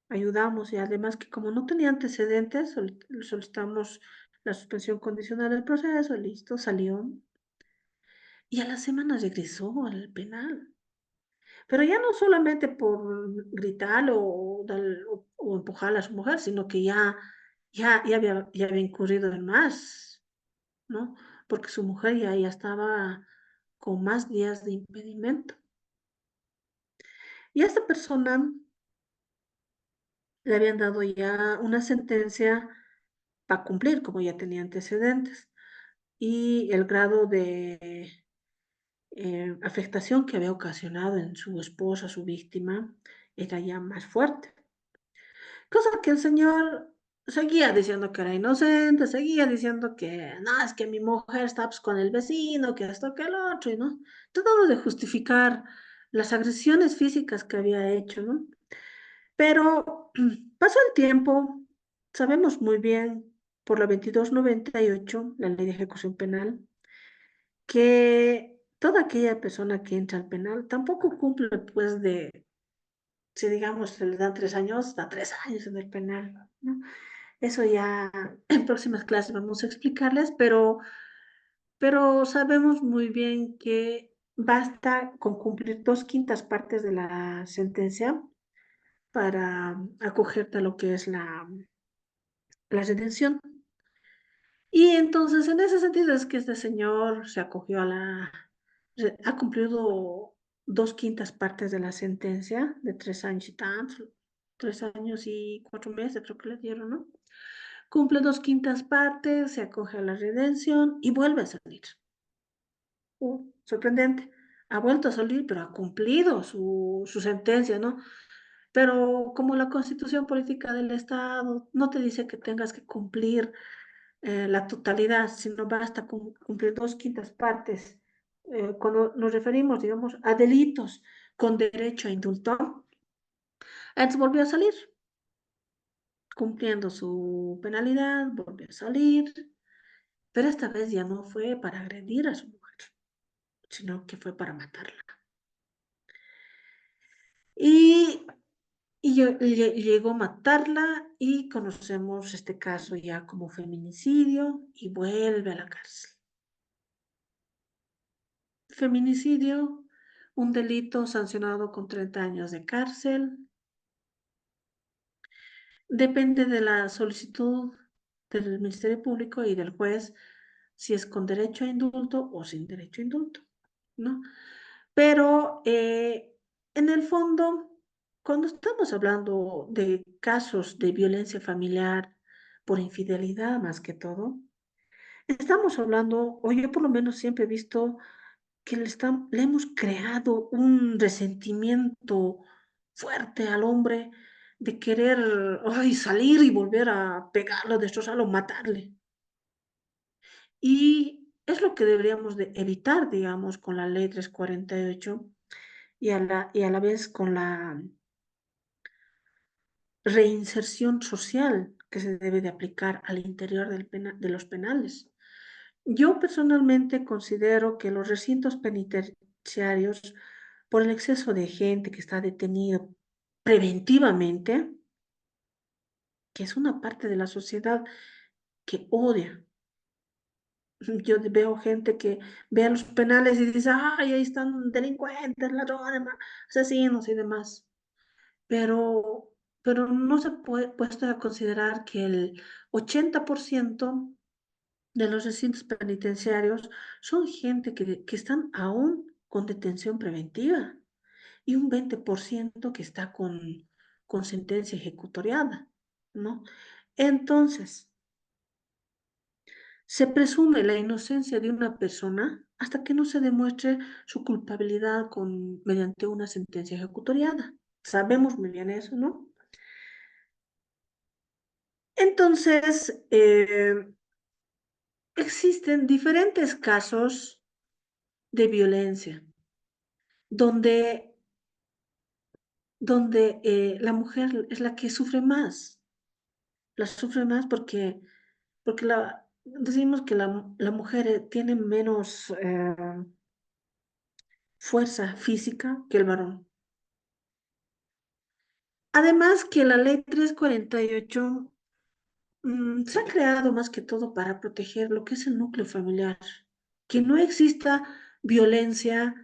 ayudamos y además que como no tenía antecedentes, solicitamos la suspensión condicional del proceso, listo, salió y a la semana regresó al penal. Pero ya no solamente por gritar o empujar a su mujer, sino que ya había incurrido en más, ¿no? Porque su mujer ya estaba con más días de impedimento. Y a esta persona le habían dado ya una sentencia para cumplir, como ya tenía antecedentes, y el grado de afectación que había ocasionado en su esposa, su víctima, era ya más fuerte. Cosa que el señor seguía diciendo que era inocente, seguía diciendo que no, es que mi mujer está pues, con el vecino, que esto, que el otro, y no, tratando de justificar las agresiones físicas que había hecho, ¿no? Pero pasó el tiempo, sabemos muy bien por la 2298, la ley de ejecución penal, que toda aquella persona que entra al penal tampoco cumple pues de, si digamos se le dan 3 años, da 3 años en el penal, ¿no? Eso ya en próximas clases vamos a explicarles, pero sabemos muy bien que basta con cumplir 2/5 partes de la sentencia para acogerte a lo que es la redención. Y entonces, en ese sentido, es que este señor se acogió ha cumplido 2/5 partes de la sentencia de 3 años y tantos, 3 años y 4 meses, creo que le dieron, ¿no? Cumple 2/5 partes, se acoge a la redención y vuelve a salir. Sorprendente. Ha vuelto a salir, pero ha cumplido su sentencia, ¿no? Pero como la constitución política del Estado no te dice que tengas que cumplir la totalidad, sino basta con cumplir 2/5 partes. Cuando nos referimos, digamos, a delitos con derecho a indulto, entonces volvió a salir, cumpliendo su penalidad, volvió a salir, pero esta vez ya no fue para agredir a su mujer, sino que fue para matarla. Y, llegó a matarla y conocemos este caso ya como feminicidio y vuelve a la cárcel. Feminicidio, un delito sancionado con 30 años de cárcel. Depende de la solicitud del Ministerio Público y del juez si es con derecho a indulto o sin derecho a indulto, ¿no? Pero en el fondo, cuando estamos hablando de casos de violencia familiar por infidelidad más que todo, estamos hablando, o yo por lo menos siempre he visto que le hemos creado un resentimiento fuerte al hombre de querer ay, salir y volver a pegarlo, destrozarlo, matarle. Y es lo que deberíamos de evitar, digamos, con la ley 348 y a la vez con la reinserción social que se debe de aplicar al interior de los penales. Yo personalmente considero que los recintos penitenciarios, por el exceso de gente que está detenido preventivamente, que es una parte de la sociedad que odia. Yo veo gente que ve a los penales y dice, ay, ahí están delincuentes, ladrones, asesinos y demás. Pero, pero no se puede puesto a considerar que el 80% de los recintos penitenciarios son gente que están aún con detención preventiva y un 20% que está con sentencia ejecutoriada, ¿no? Entonces, se presume la inocencia de una persona hasta que no se demuestre su culpabilidad mediante una sentencia ejecutoriada. Sabemos muy bien eso, ¿no? Entonces, existen diferentes casos de violencia donde, la mujer es la que sufre más. La sufre más porque decimos que la mujer tiene menos fuerza física que el varón. Además que la ley 348 se ha creado más que todo para proteger lo que es el núcleo familiar, que no exista violencia,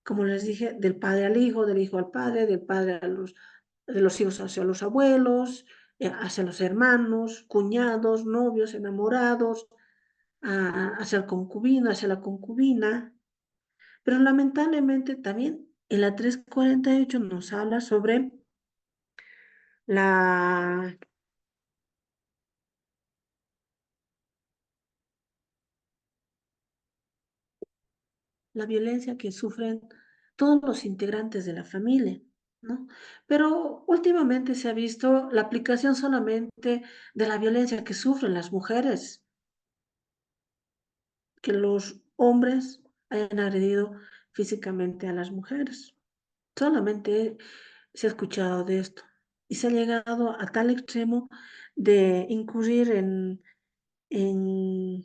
como les dije, del padre al hijo, del hijo al padre, del padre de los hijos hacia los abuelos, hacia los hermanos, cuñados, novios, enamorados, hacia el concubino, hacia la concubina. Pero lamentablemente también en la 348 nos habla sobre la, la violencia que sufren todos los integrantes de la familia. ¿no? Pero últimamente se ha visto la aplicación solamente de la violencia que sufren las mujeres, que los hombres hayan agredido físicamente a las mujeres. Solamente se ha escuchado de esto y se ha llegado a tal extremo de incurrir en, en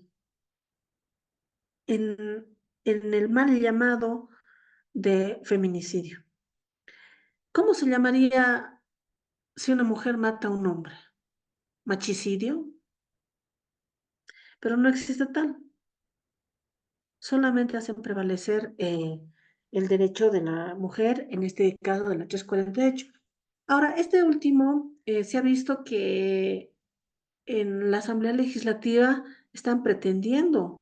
el mal llamado de feminicidio. ¿Cómo se llamaría si una mujer mata a un hombre? Machicidio, pero no existe tal. Solamente hacen prevalecer el derecho de la mujer, en este caso de la 348. Ahora, este último se ha visto que en la Asamblea Legislativa están pretendiendo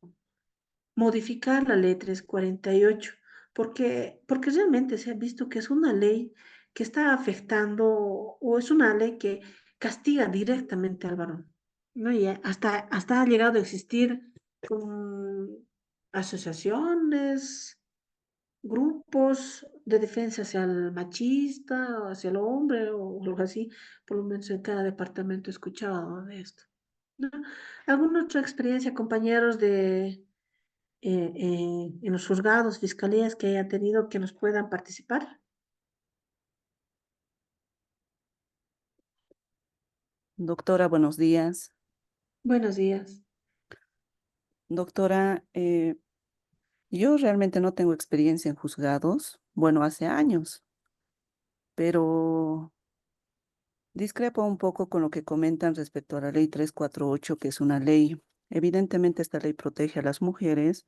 modificar la ley 348, porque realmente se ha visto que es una ley que está afectando o es una ley que castiga directamente al varón, ¿no? Y hasta ha llegado a existir asociaciones, grupos de defensa hacia el machista, o hacia el hombre, o algo así, por lo menos en cada departamento he escuchado de esto, ¿no? ¿Alguna otra experiencia, compañeros, en los juzgados, fiscalías que haya tenido que nos puedan participar? Doctora, buenos días. Buenos días. Doctora, yo realmente no tengo experiencia en juzgados, bueno, hace años, pero discrepo un poco con lo que comentan respecto a la ley 348, que es una ley. Evidentemente esta ley protege a las mujeres,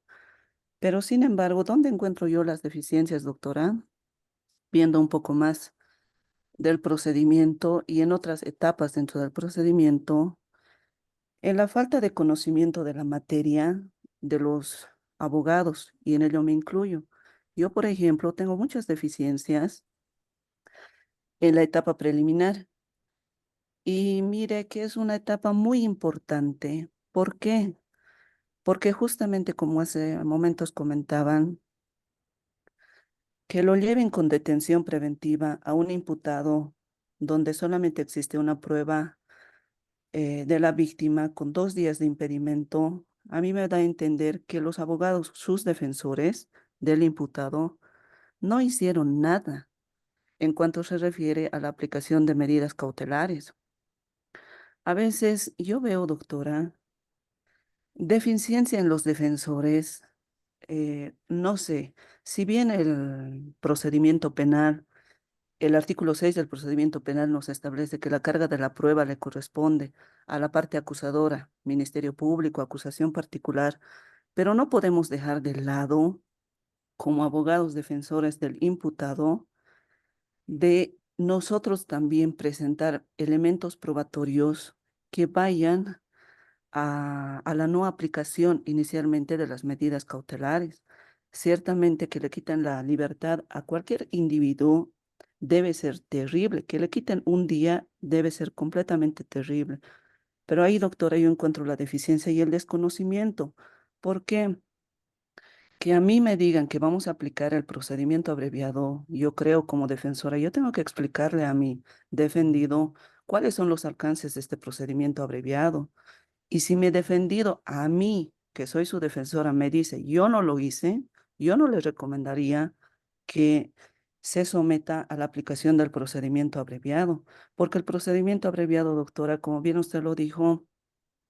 pero sin embargo, ¿dónde encuentro yo las deficiencias, doctora? Viendo un poco más del procedimiento y en otras etapas dentro del procedimiento. En la falta de conocimiento de la materia de los abogados, y en ello me incluyo. Yo, por ejemplo, tengo muchas deficiencias en la etapa preliminar y mire que es una etapa muy importante. ¿Por qué? Porque justamente como hace momentos comentaban, que lo lleven con detención preventiva a un imputado donde solamente existe una prueba de la víctima con 2 días de impedimento, a mí me da a entender que los abogados, sus defensores del imputado, no hicieron nada en cuanto se refiere a la aplicación de medidas cautelares. A veces yo veo, doctora, deficiencia en los defensores, no sé, si bien el procedimiento penal. El artículo 6 del procedimiento penal nos establece que la carga de la prueba le corresponde a la parte acusadora, Ministerio Público, acusación particular, pero no podemos dejar de lado, como abogados defensores del imputado, de nosotros también presentar elementos probatorios que vayan a la no aplicación inicialmente de las medidas cautelares. Ciertamente que le quitan la libertad a cualquier individuo debe ser terrible, que le quiten un día debe ser completamente terrible. Pero ahí, doctora, yo encuentro la deficiencia y el desconocimiento. ¿Por qué? Que a mí me digan que vamos a aplicar el procedimiento abreviado, yo creo como defensora, yo tengo que explicarle a mi defendido cuáles son los alcances de este procedimiento abreviado. Y si mi defendido a mí, que soy su defensora, me dice, yo no lo hice, yo no le recomendaría que se someta a la aplicación del procedimiento abreviado, porque el procedimiento abreviado, doctora, como bien usted lo dijo,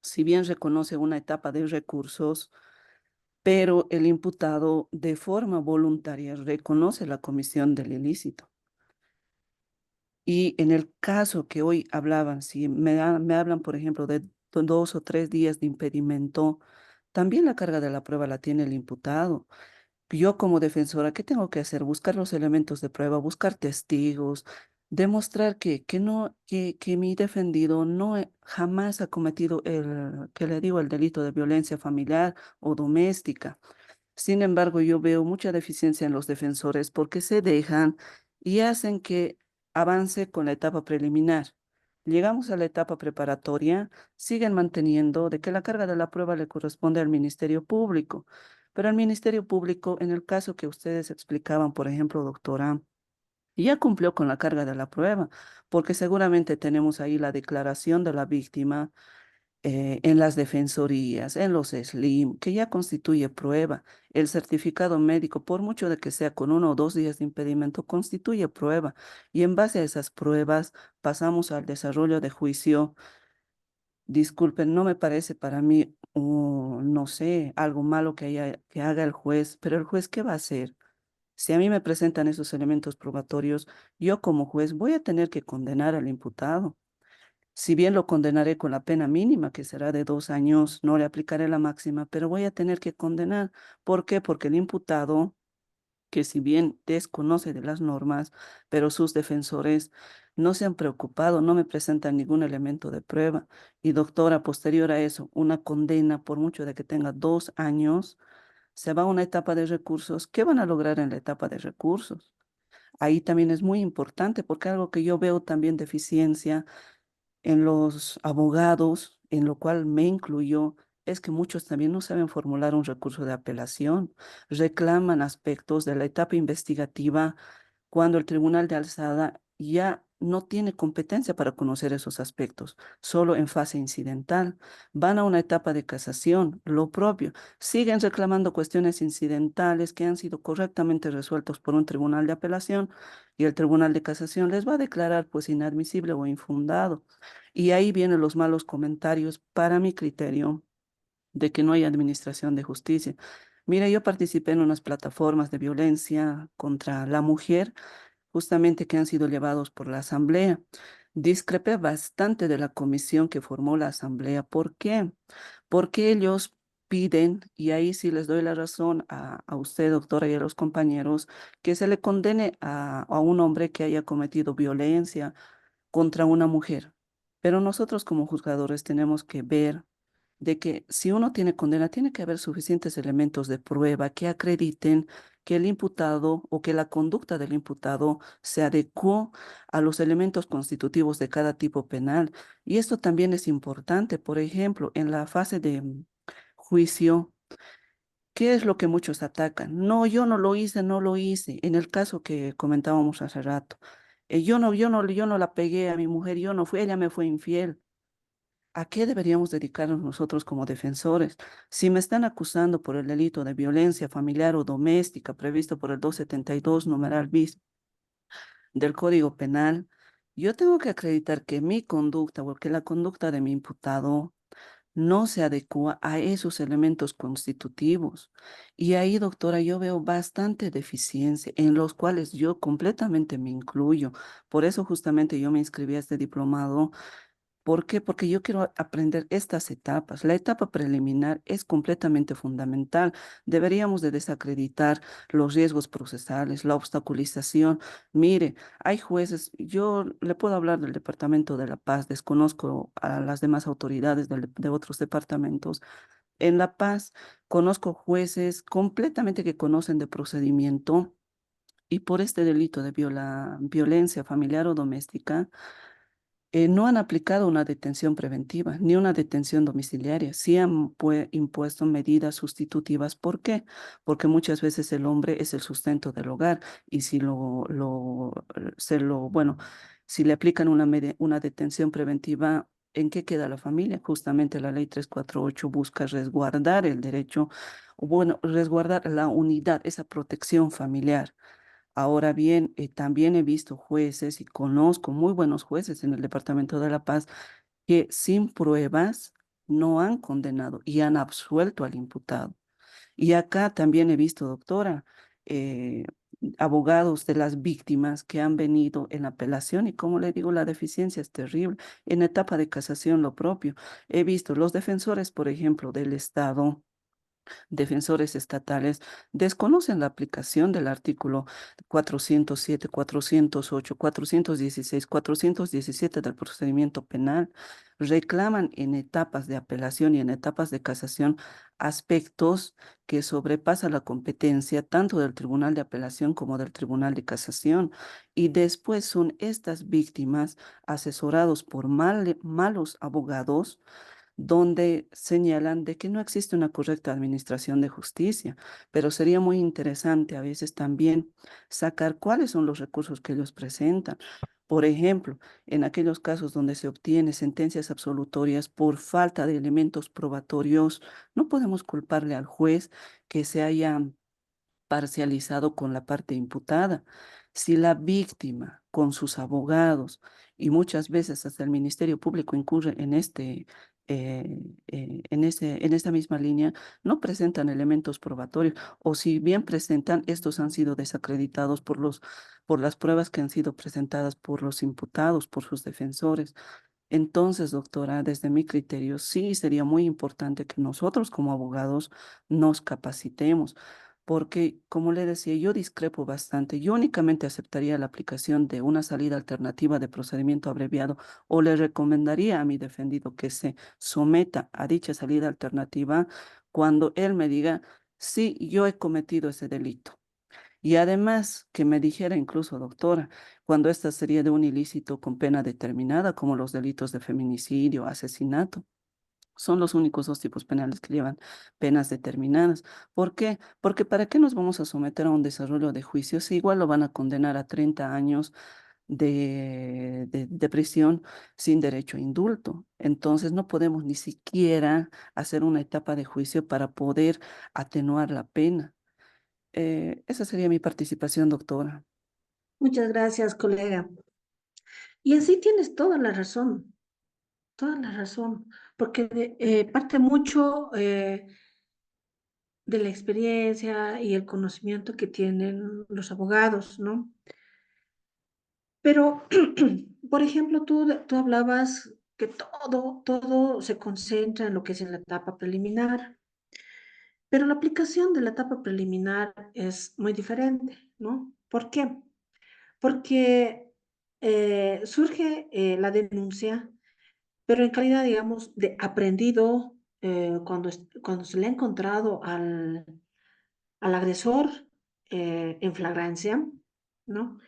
si bien reconoce una etapa de recursos, pero el imputado de forma voluntaria reconoce la comisión del ilícito. Y en el caso que hoy hablaban, si me hablan, por ejemplo, de 2 o 3 días de impedimento, también la carga de la prueba la tiene el imputado. Yo como defensora, ¿qué tengo que hacer? Buscar los elementos de prueba, buscar testigos, demostrar que mi defendido no jamás ha cometido que le digo, el delito de violencia familiar o doméstica. Sin embargo, yo veo mucha deficiencia en los defensores porque se dejan y hacen que avance con la etapa preliminar. Llegamos a la etapa preparatoria, siguen manteniendo de que la carga de la prueba le corresponde al Ministerio Público. Pero el Ministerio Público, en el caso que ustedes explicaban, por ejemplo, doctora, y ya cumplió con la carga de la prueba, porque seguramente tenemos ahí la declaración de la víctima en las defensorías, en los SLIM, que ya constituye prueba. El certificado médico, por mucho de que sea con 1 o 2 días de impedimento, constituye prueba. Y en base a esas pruebas pasamos al desarrollo de juicio. Disculpen, no me parece para mí, no sé, algo malo que haga el juez, pero el juez, ¿qué va a hacer? Si a mí me presentan esos elementos probatorios, yo como juez voy a tener que condenar al imputado. Si bien lo condenaré con la pena mínima, que será de 2 años, no le aplicaré la máxima, pero voy a tener que condenar. ¿Por qué? Porque el imputado, que si bien desconoce de las normas, pero sus defensores no se han preocupado, no me presentan ningún elemento de prueba. Y doctora, posterior a eso, una condena, por mucho de que tenga 2 años, se va a una etapa de recursos. ¿Qué van a lograr en la etapa de recursos? Ahí también es muy importante porque algo que yo veo también deficiencia en los abogados, en lo cual me incluyó, es que muchos también no saben formular un recurso de apelación, reclaman aspectos de la etapa investigativa cuando el tribunal de alzada ya no tiene competencia para conocer esos aspectos, solo en fase incidental. Van a una etapa de casación, lo propio. Siguen reclamando cuestiones incidentales que han sido correctamente resueltos por un tribunal de apelación y el tribunal de casación les va a declarar pues inadmisible o infundado. Y ahí vienen los malos comentarios, para mi criterio, de que no hay administración de justicia. Mira, yo participé en unas plataformas de violencia contra la mujer, justamente que han sido llevados por la Asamblea. Discrepé bastante de la comisión que formó la Asamblea. ¿Por qué? Porque ellos piden, y ahí sí les doy la razón a usted, doctora, y a los compañeros, que se le condene a un hombre que haya cometido violencia contra una mujer. Pero nosotros como juzgadores tenemos que ver de que si uno tiene condena, tiene que haber suficientes elementos de prueba que acrediten que el imputado o que la conducta del imputado se adecuó a los elementos constitutivos de cada tipo penal. Y esto también es importante, por ejemplo, en la fase de juicio. ¿Qué es lo que muchos atacan? No, yo no lo hice, no lo hice. En el caso que comentábamos hace rato, yo no la pegué a mi mujer, yo no fui, ella me fue infiel. ¿A qué deberíamos dedicarnos nosotros como defensores? Si me están acusando por el delito de violencia familiar o doméstica previsto por el 272 numeral bis del Código Penal, yo tengo que acreditar que mi conducta o que la conducta de mi imputado no se adecua a esos elementos constitutivos. Y ahí, doctora, yo veo bastante deficiencia en los cuales yo completamente me incluyo. Por eso justamente yo me inscribí a este diplomado. ¿Por qué? Porque yo quiero aprender estas etapas. La etapa preliminar es completamente fundamental. Deberíamos de desacreditar los riesgos procesales, la obstaculización. Mire, hay jueces, yo le puedo hablar del Departamento de La Paz, desconozco a las demás autoridades de otros departamentos. En La Paz conozco jueces completamente que conocen de procedimiento y por este delito de violencia familiar o doméstica no han aplicado una detención preventiva ni una detención domiciliaria. Sí han impuesto medidas sustitutivas. ¿Por qué? Porque muchas veces el hombre es el sustento del hogar y si bueno, si le aplican una detención preventiva, ¿en qué queda la familia? Justamente la ley 348 busca resguardar el derecho, o bueno, resguardar la unidad, esa protección familiar. Ahora bien, también he visto jueces y conozco muy buenos jueces en el Departamento de La Paz que sin pruebas no han condenado y han absuelto al imputado. Y acá también he visto, doctora, eh, abogados de las víctimas que han venido en apelación y como le digo, la deficiencia es terrible. En etapa de casación lo propio. He visto los defensores, por ejemplo, del Estado defensores estatales desconocen la aplicación del artículo 407, 408, 416, 417 del procedimiento penal. Reclaman en etapas de apelación y en etapas de casación aspectos que sobrepasan la competencia tanto del Tribunal de Apelación como del Tribunal de Casación. Y después son estas víctimas asesorados por malos abogados donde señalan de que no existe una correcta administración de justicia, pero sería muy interesante a veces también sacar cuáles son los recursos que ellos presentan. Por ejemplo, en aquellos casos donde se obtiene sentencias absolutorias por falta de elementos probatorios, no podemos culparle al juez que se haya parcializado con la parte imputada. Si la víctima, con sus abogados y muchas veces hasta el Ministerio Público incurre en en esta misma línea, no presentan elementos probatorios, o si bien presentan, estos han sido desacreditados por las pruebas que han sido presentadas por los imputados, por sus defensores. Entonces, doctora, desde mi criterio, sí sería muy importante que nosotros como abogados nos capacitemos, porque, como le decía, yo discrepo bastante. Yo únicamente aceptaría la aplicación de una salida alternativa de procedimiento abreviado o le recomendaría a mi defendido que se someta a dicha salida alternativa cuando él me diga, sí, yo he cometido ese delito. Y además que me dijera incluso, doctora, cuando esta sería de un ilícito con pena determinada, como los delitos de feminicidio, asesinato. Son los únicos dos tipos penales que llevan penas determinadas. ¿Por qué? Porque ¿para qué nos vamos a someter a un desarrollo de juicio si igual lo van a condenar a 30 años de prisión sin derecho a indulto? Entonces no podemos ni siquiera hacer una etapa de juicio para poder atenuar la pena. Esa sería mi participación, doctora. Muchas gracias, colega. Y en sí tienes toda la razón, porque parte mucho de la experiencia y el conocimiento que tienen los abogados, ¿no? Pero, por ejemplo, tú hablabas que todo se concentra en lo que es en la etapa preliminar, pero la aplicación de la etapa preliminar es muy diferente, ¿no? ¿Por qué? Porque surge la denuncia, pero en calidad, digamos, de aprendido, cuando se le ha encontrado al agresor en flagrancia, ¿no?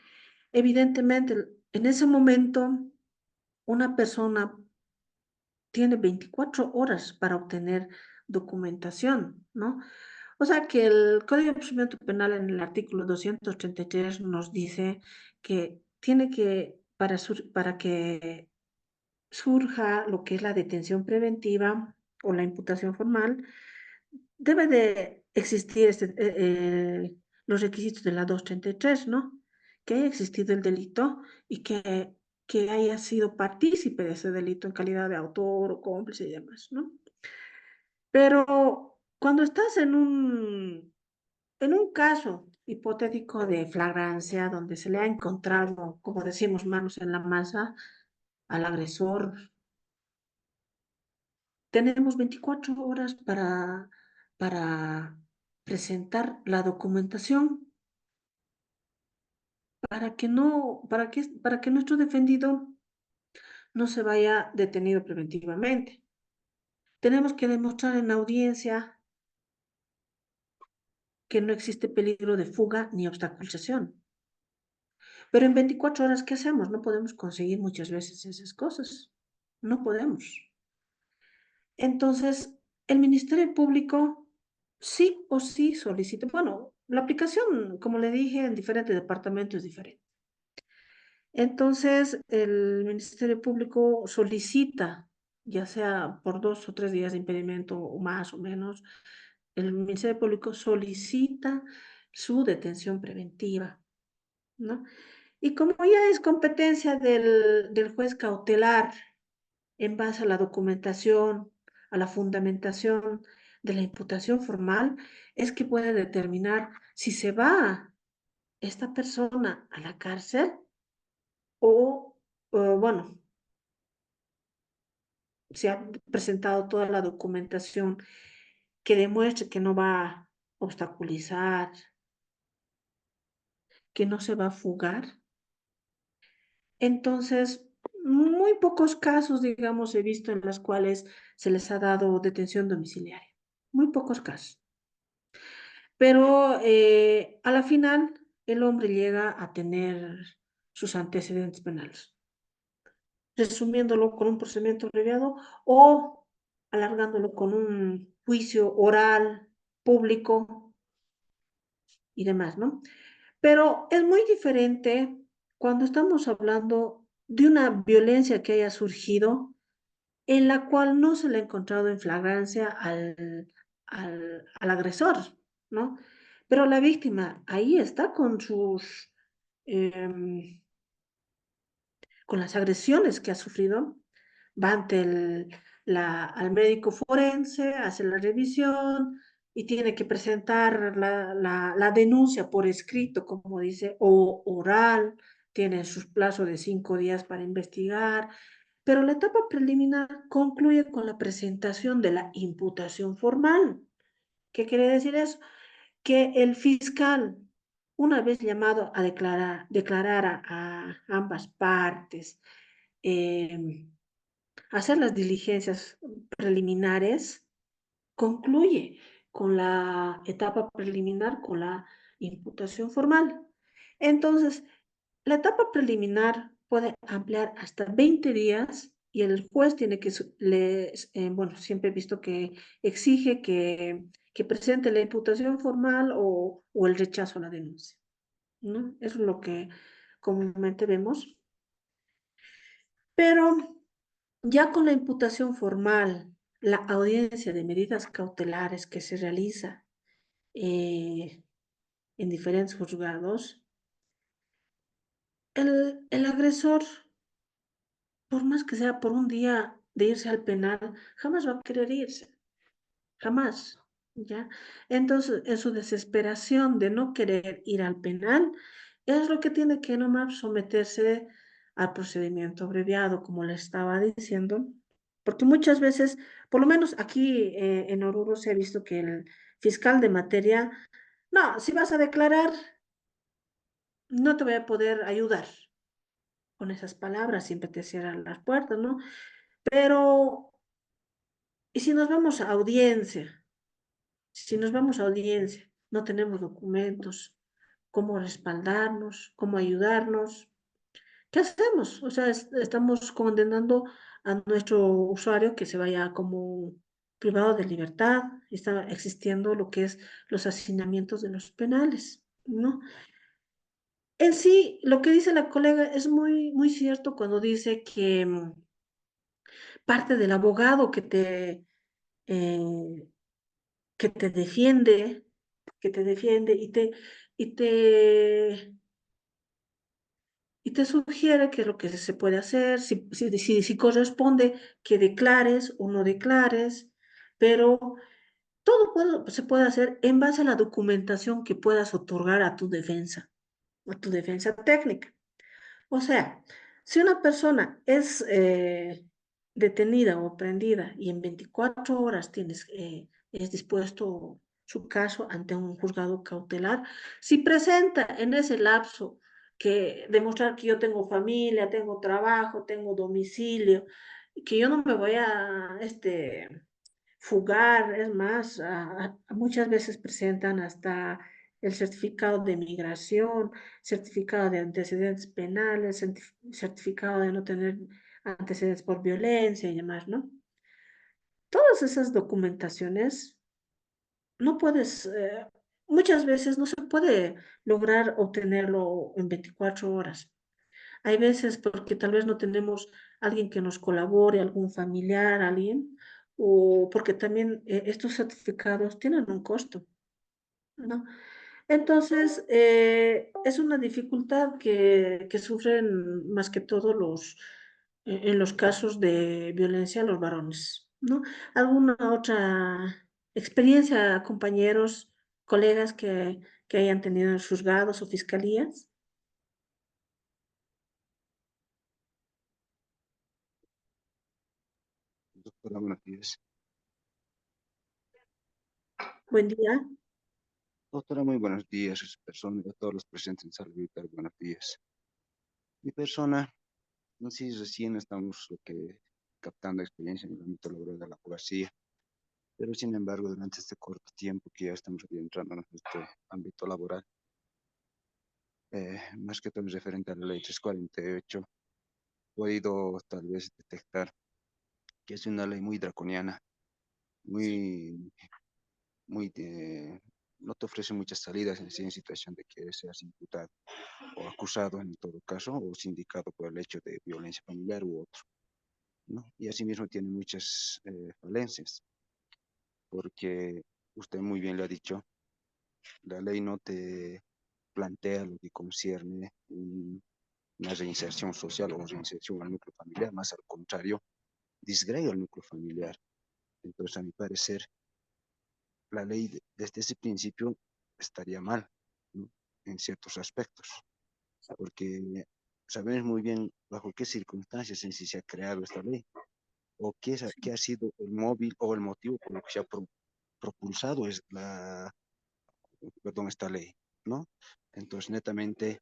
Evidentemente, en ese momento, una persona tiene 24 horas para obtener documentación, ¿no? O sea que el Código de Procedimiento Penal en el artículo 233 nos dice que tiene que, para que surja lo que es la detención preventiva o la imputación formal, debe de existir los requisitos de la 233, ¿no? Que haya existido el delito y que haya sido partícipe de ese delito en calidad de autor o cómplice y demás, ¿no? Pero cuando estás en un caso hipotético de flagrancia donde se le ha encontrado, como decimos, manos en la masa al agresor, tenemos 24 horas para presentar la documentación para que nuestro defendido no se vaya detenido preventivamente. Tenemos que demostrar en la audiencia que no existe peligro de fuga ni obstaculización. Pero en 24 horas, ¿qué hacemos? No podemos conseguir muchas veces esas cosas. No podemos. Entonces, el Ministerio Público sí o sí solicita, bueno, la aplicación, como le dije, en diferentes departamentos es diferente. Entonces, el Ministerio Público solicita, ya sea por 2 o 3 días de impedimento o más o menos, el Ministerio Público solicita su detención preventiva, ¿no? Y como ya es competencia del juez cautelar en base a la documentación, a la fundamentación de la imputación formal, es que puede determinar si se va esta persona a la cárcel bueno, se ha presentado toda la documentación que demuestre que no va a obstaculizar, que no se va a fugar. Entonces, muy pocos casos, digamos, he visto en los cuales se les ha dado detención domiciliaria. Muy pocos casos. Pero a la final, el hombre llega a tener sus antecedentes penales. Resumiéndolo con un procedimiento abreviado o alargándolo con un juicio oral, público y demás, ¿no? Pero es muy diferente cuando estamos hablando de una violencia que haya surgido en la cual no se le ha encontrado en flagrancia al agresor, ¿no? Pero la víctima ahí está con em, con las agresiones que ha sufrido, va ante al médico forense, hace la revisión y tiene que presentar la denuncia por escrito, como dice, o oral, tiene sus plazos de 5 días para investigar, pero la etapa preliminar concluye con la presentación de la imputación formal. ¿Qué quiere decir eso? Que el fiscal, una vez llamado a declarar a ambas partes, eh, hacer las diligencias preliminares, concluye con la etapa preliminar, con la imputación formal. Entonces, la etapa preliminar puede ampliar hasta 20 días y el juez tiene que, bueno, siempre he visto que exige que presente la imputación formal o el rechazo a la denuncia, ¿no? Eso es lo que comúnmente vemos. Pero ya con la imputación formal, la audiencia de medidas cautelares que se realiza eh, en diferentes juzgados, el agresor, por más que sea por un día de irse al penal, jamás va a querer irse, jamás, ¿ya? Entonces, en su desesperación de no querer ir al penal, es lo que tiene que nomás someterse al procedimiento abreviado, como le estaba diciendo, porque muchas veces, por lo menos aquí en Oruro se ha visto que el fiscal de materia, no, si vas a declarar, no te voy a poder ayudar con esas palabras, siempre te cierran las puertas, ¿no? Pero, ¿y si nos vamos a audiencia? Si nos vamos a audiencia, no tenemos documentos, cómo respaldarnos, cómo ayudarnos, ¿qué hacemos? O sea, estamos condenando a nuestro usuario que se vaya como privado de libertad, está existiendo lo que es los hacinamientos de los penales, ¿no? En sí, lo que dice la colega es muy, muy cierto cuando dice que parte del abogado eh, que te defiende, que te defiende y te, y te sugiere qué es lo que se puede hacer, si corresponde que declares o no declares, pero todo se puede hacer en base a la documentación que puedas otorgar a tu defensa técnica. O sea, si una persona es detenida o prendida y en 24 horas es dispuesto su caso ante un juzgado cautelar, si presenta en ese lapso que demostrar que yo tengo familia, tengo trabajo, tengo domicilio, que yo no me voy a fugar, es más, muchas veces presentan hasta el certificado de migración, certificado de antecedentes penales, certificado de no tener antecedentes por violencia y demás, ¿no? Todas esas documentaciones no puedes, muchas veces no se puede lograr obtenerlo en 24 horas. Hay veces porque tal vez no tenemos alguien que nos colabore, algún familiar, alguien, o porque también estos certificados tienen un costo, ¿no? Entonces, es una dificultad que sufren más que todo en los casos de violencia los varones, ¿no? ¿Alguna otra experiencia, compañeros, colegas que hayan tenido en juzgados o fiscalías? Doctora, buenos días. Buen día. Doctora, muy buenos días a su persona y a todos los presentes en sala militar. Buenos días. Mi persona, en sí, recién estamos lo que captando experiencia en el ámbito laboral de la abogacía, pero sin embargo, durante este corto tiempo que ya estamos adentrándonos en este ámbito laboral, más que todo referente a la ley 348, he podido tal vez detectar que es una ley muy draconiana, muy, no te ofrece muchas salidas en situación de que seas imputado o acusado en todo caso, o sindicado por el hecho de violencia familiar u otro, ¿no? Y asimismo tiene muchas falencias, porque usted muy bien le ha dicho, la ley no te plantea lo que concierne una reinserción social o reinserción al núcleo familiar, más al contrario, disgrega el núcleo familiar. Entonces, a mi parecer, la ley desde ese principio estaría mal, ¿no? En ciertos aspectos, porque sabemos muy bien bajo qué circunstancias en sí se ha creado esta ley, o qué ha sido el móvil o el motivo por lo que se ha propulsado esta ley, ¿no? Entonces, netamente,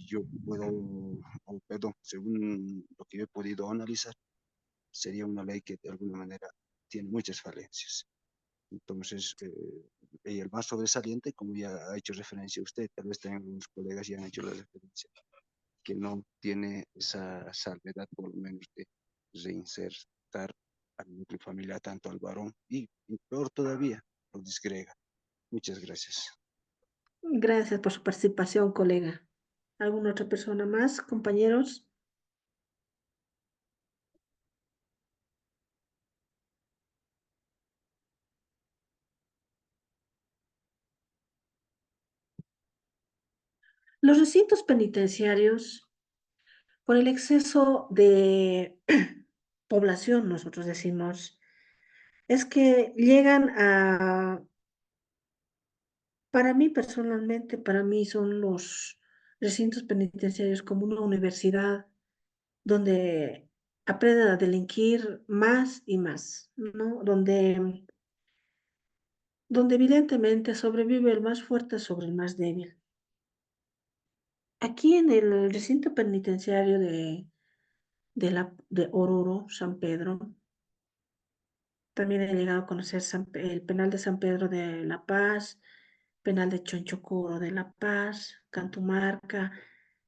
yo puedo, o perdón, según lo que yo he podido analizar, sería una ley que de alguna manera tiene muchas falencias. Entonces, y el más sobresaliente, como ya ha hecho referencia usted, tal vez también algunos colegas ya han hecho la referencia, que no tiene esa salvedad, por lo menos, de reinsertar al núcleo familiar, tanto al varón, y peor todavía, lo disgrega. Muchas gracias. Gracias por su participación, colega. ¿Alguna otra persona más, compañeros? Los recintos penitenciarios, por el exceso de población, nosotros decimos, es que llegan a, para mí personalmente, para mí son los recintos penitenciarios como una universidad donde aprenden a delinquir más y más, ¿no? Donde evidentemente sobrevive el más fuerte sobre el más débil. Aquí en el recinto penitenciario de Oruro, San Pedro, también he llegado a conocer el penal de San Pedro de La Paz, penal de Chonchocoro de La Paz, Cantumarca,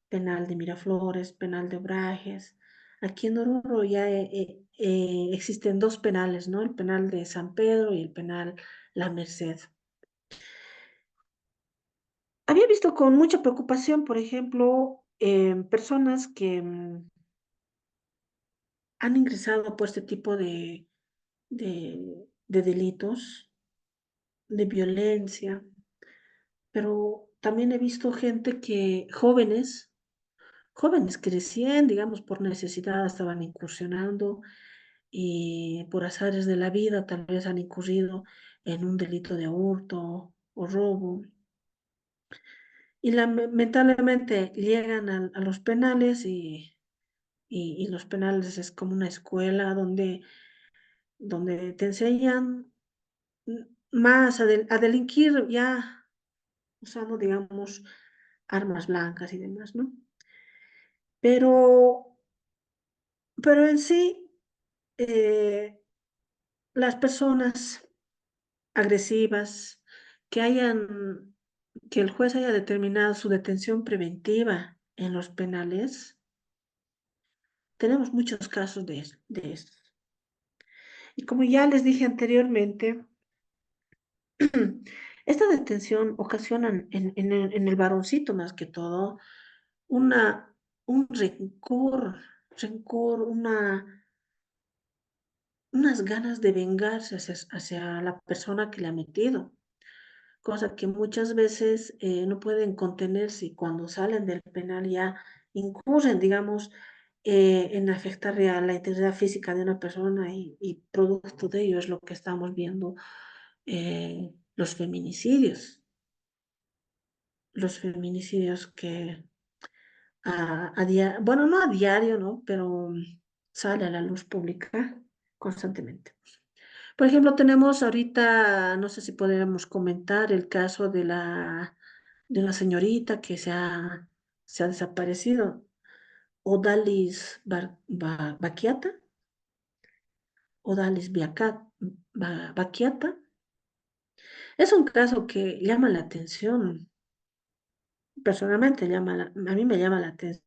penal de Miraflores, penal de Obrajes. Aquí en Oruro ya existen dos penales, ¿no? El penal de San Pedro y el penal La Merced. Había visto con mucha preocupación, por ejemplo, personas que han ingresado por este tipo de delitos, de violencia, pero también he visto gente jóvenes que recién, digamos, por necesidad estaban incursionando y por azares de la vida tal vez han incurrido en un delito de hurto o robo. Y lamentablemente llegan a los penales y los penales es como una escuela donde te enseñan más a delinquir ya usando, digamos, armas blancas y demás, ¿no? Pero, pero en sí, eh, las personas agresivas que el juez haya determinado su detención preventiva en los penales, tenemos muchos casos de estos. Y como ya les dije anteriormente, esta detención ocasiona en el varoncito más que todo una, un rencor, unas ganas de vengarse hacia la persona que le ha metido, cosa que muchas veces no pueden contenerse y cuando salen del penal ya incurren, digamos, en afectar ya la integridad física de una persona y producto de ello es lo que estamos viendo, los feminicidios. Los feminicidios que bueno, no a diario, ¿no? Pero sale a la luz pública constantemente. Por ejemplo, tenemos ahorita, no sé si podríamos comentar el caso de una señorita que se ha desaparecido, Odalis Baquiata, Odalis Baquiata. Es un caso que llama la atención, personalmente a mí me llama la atención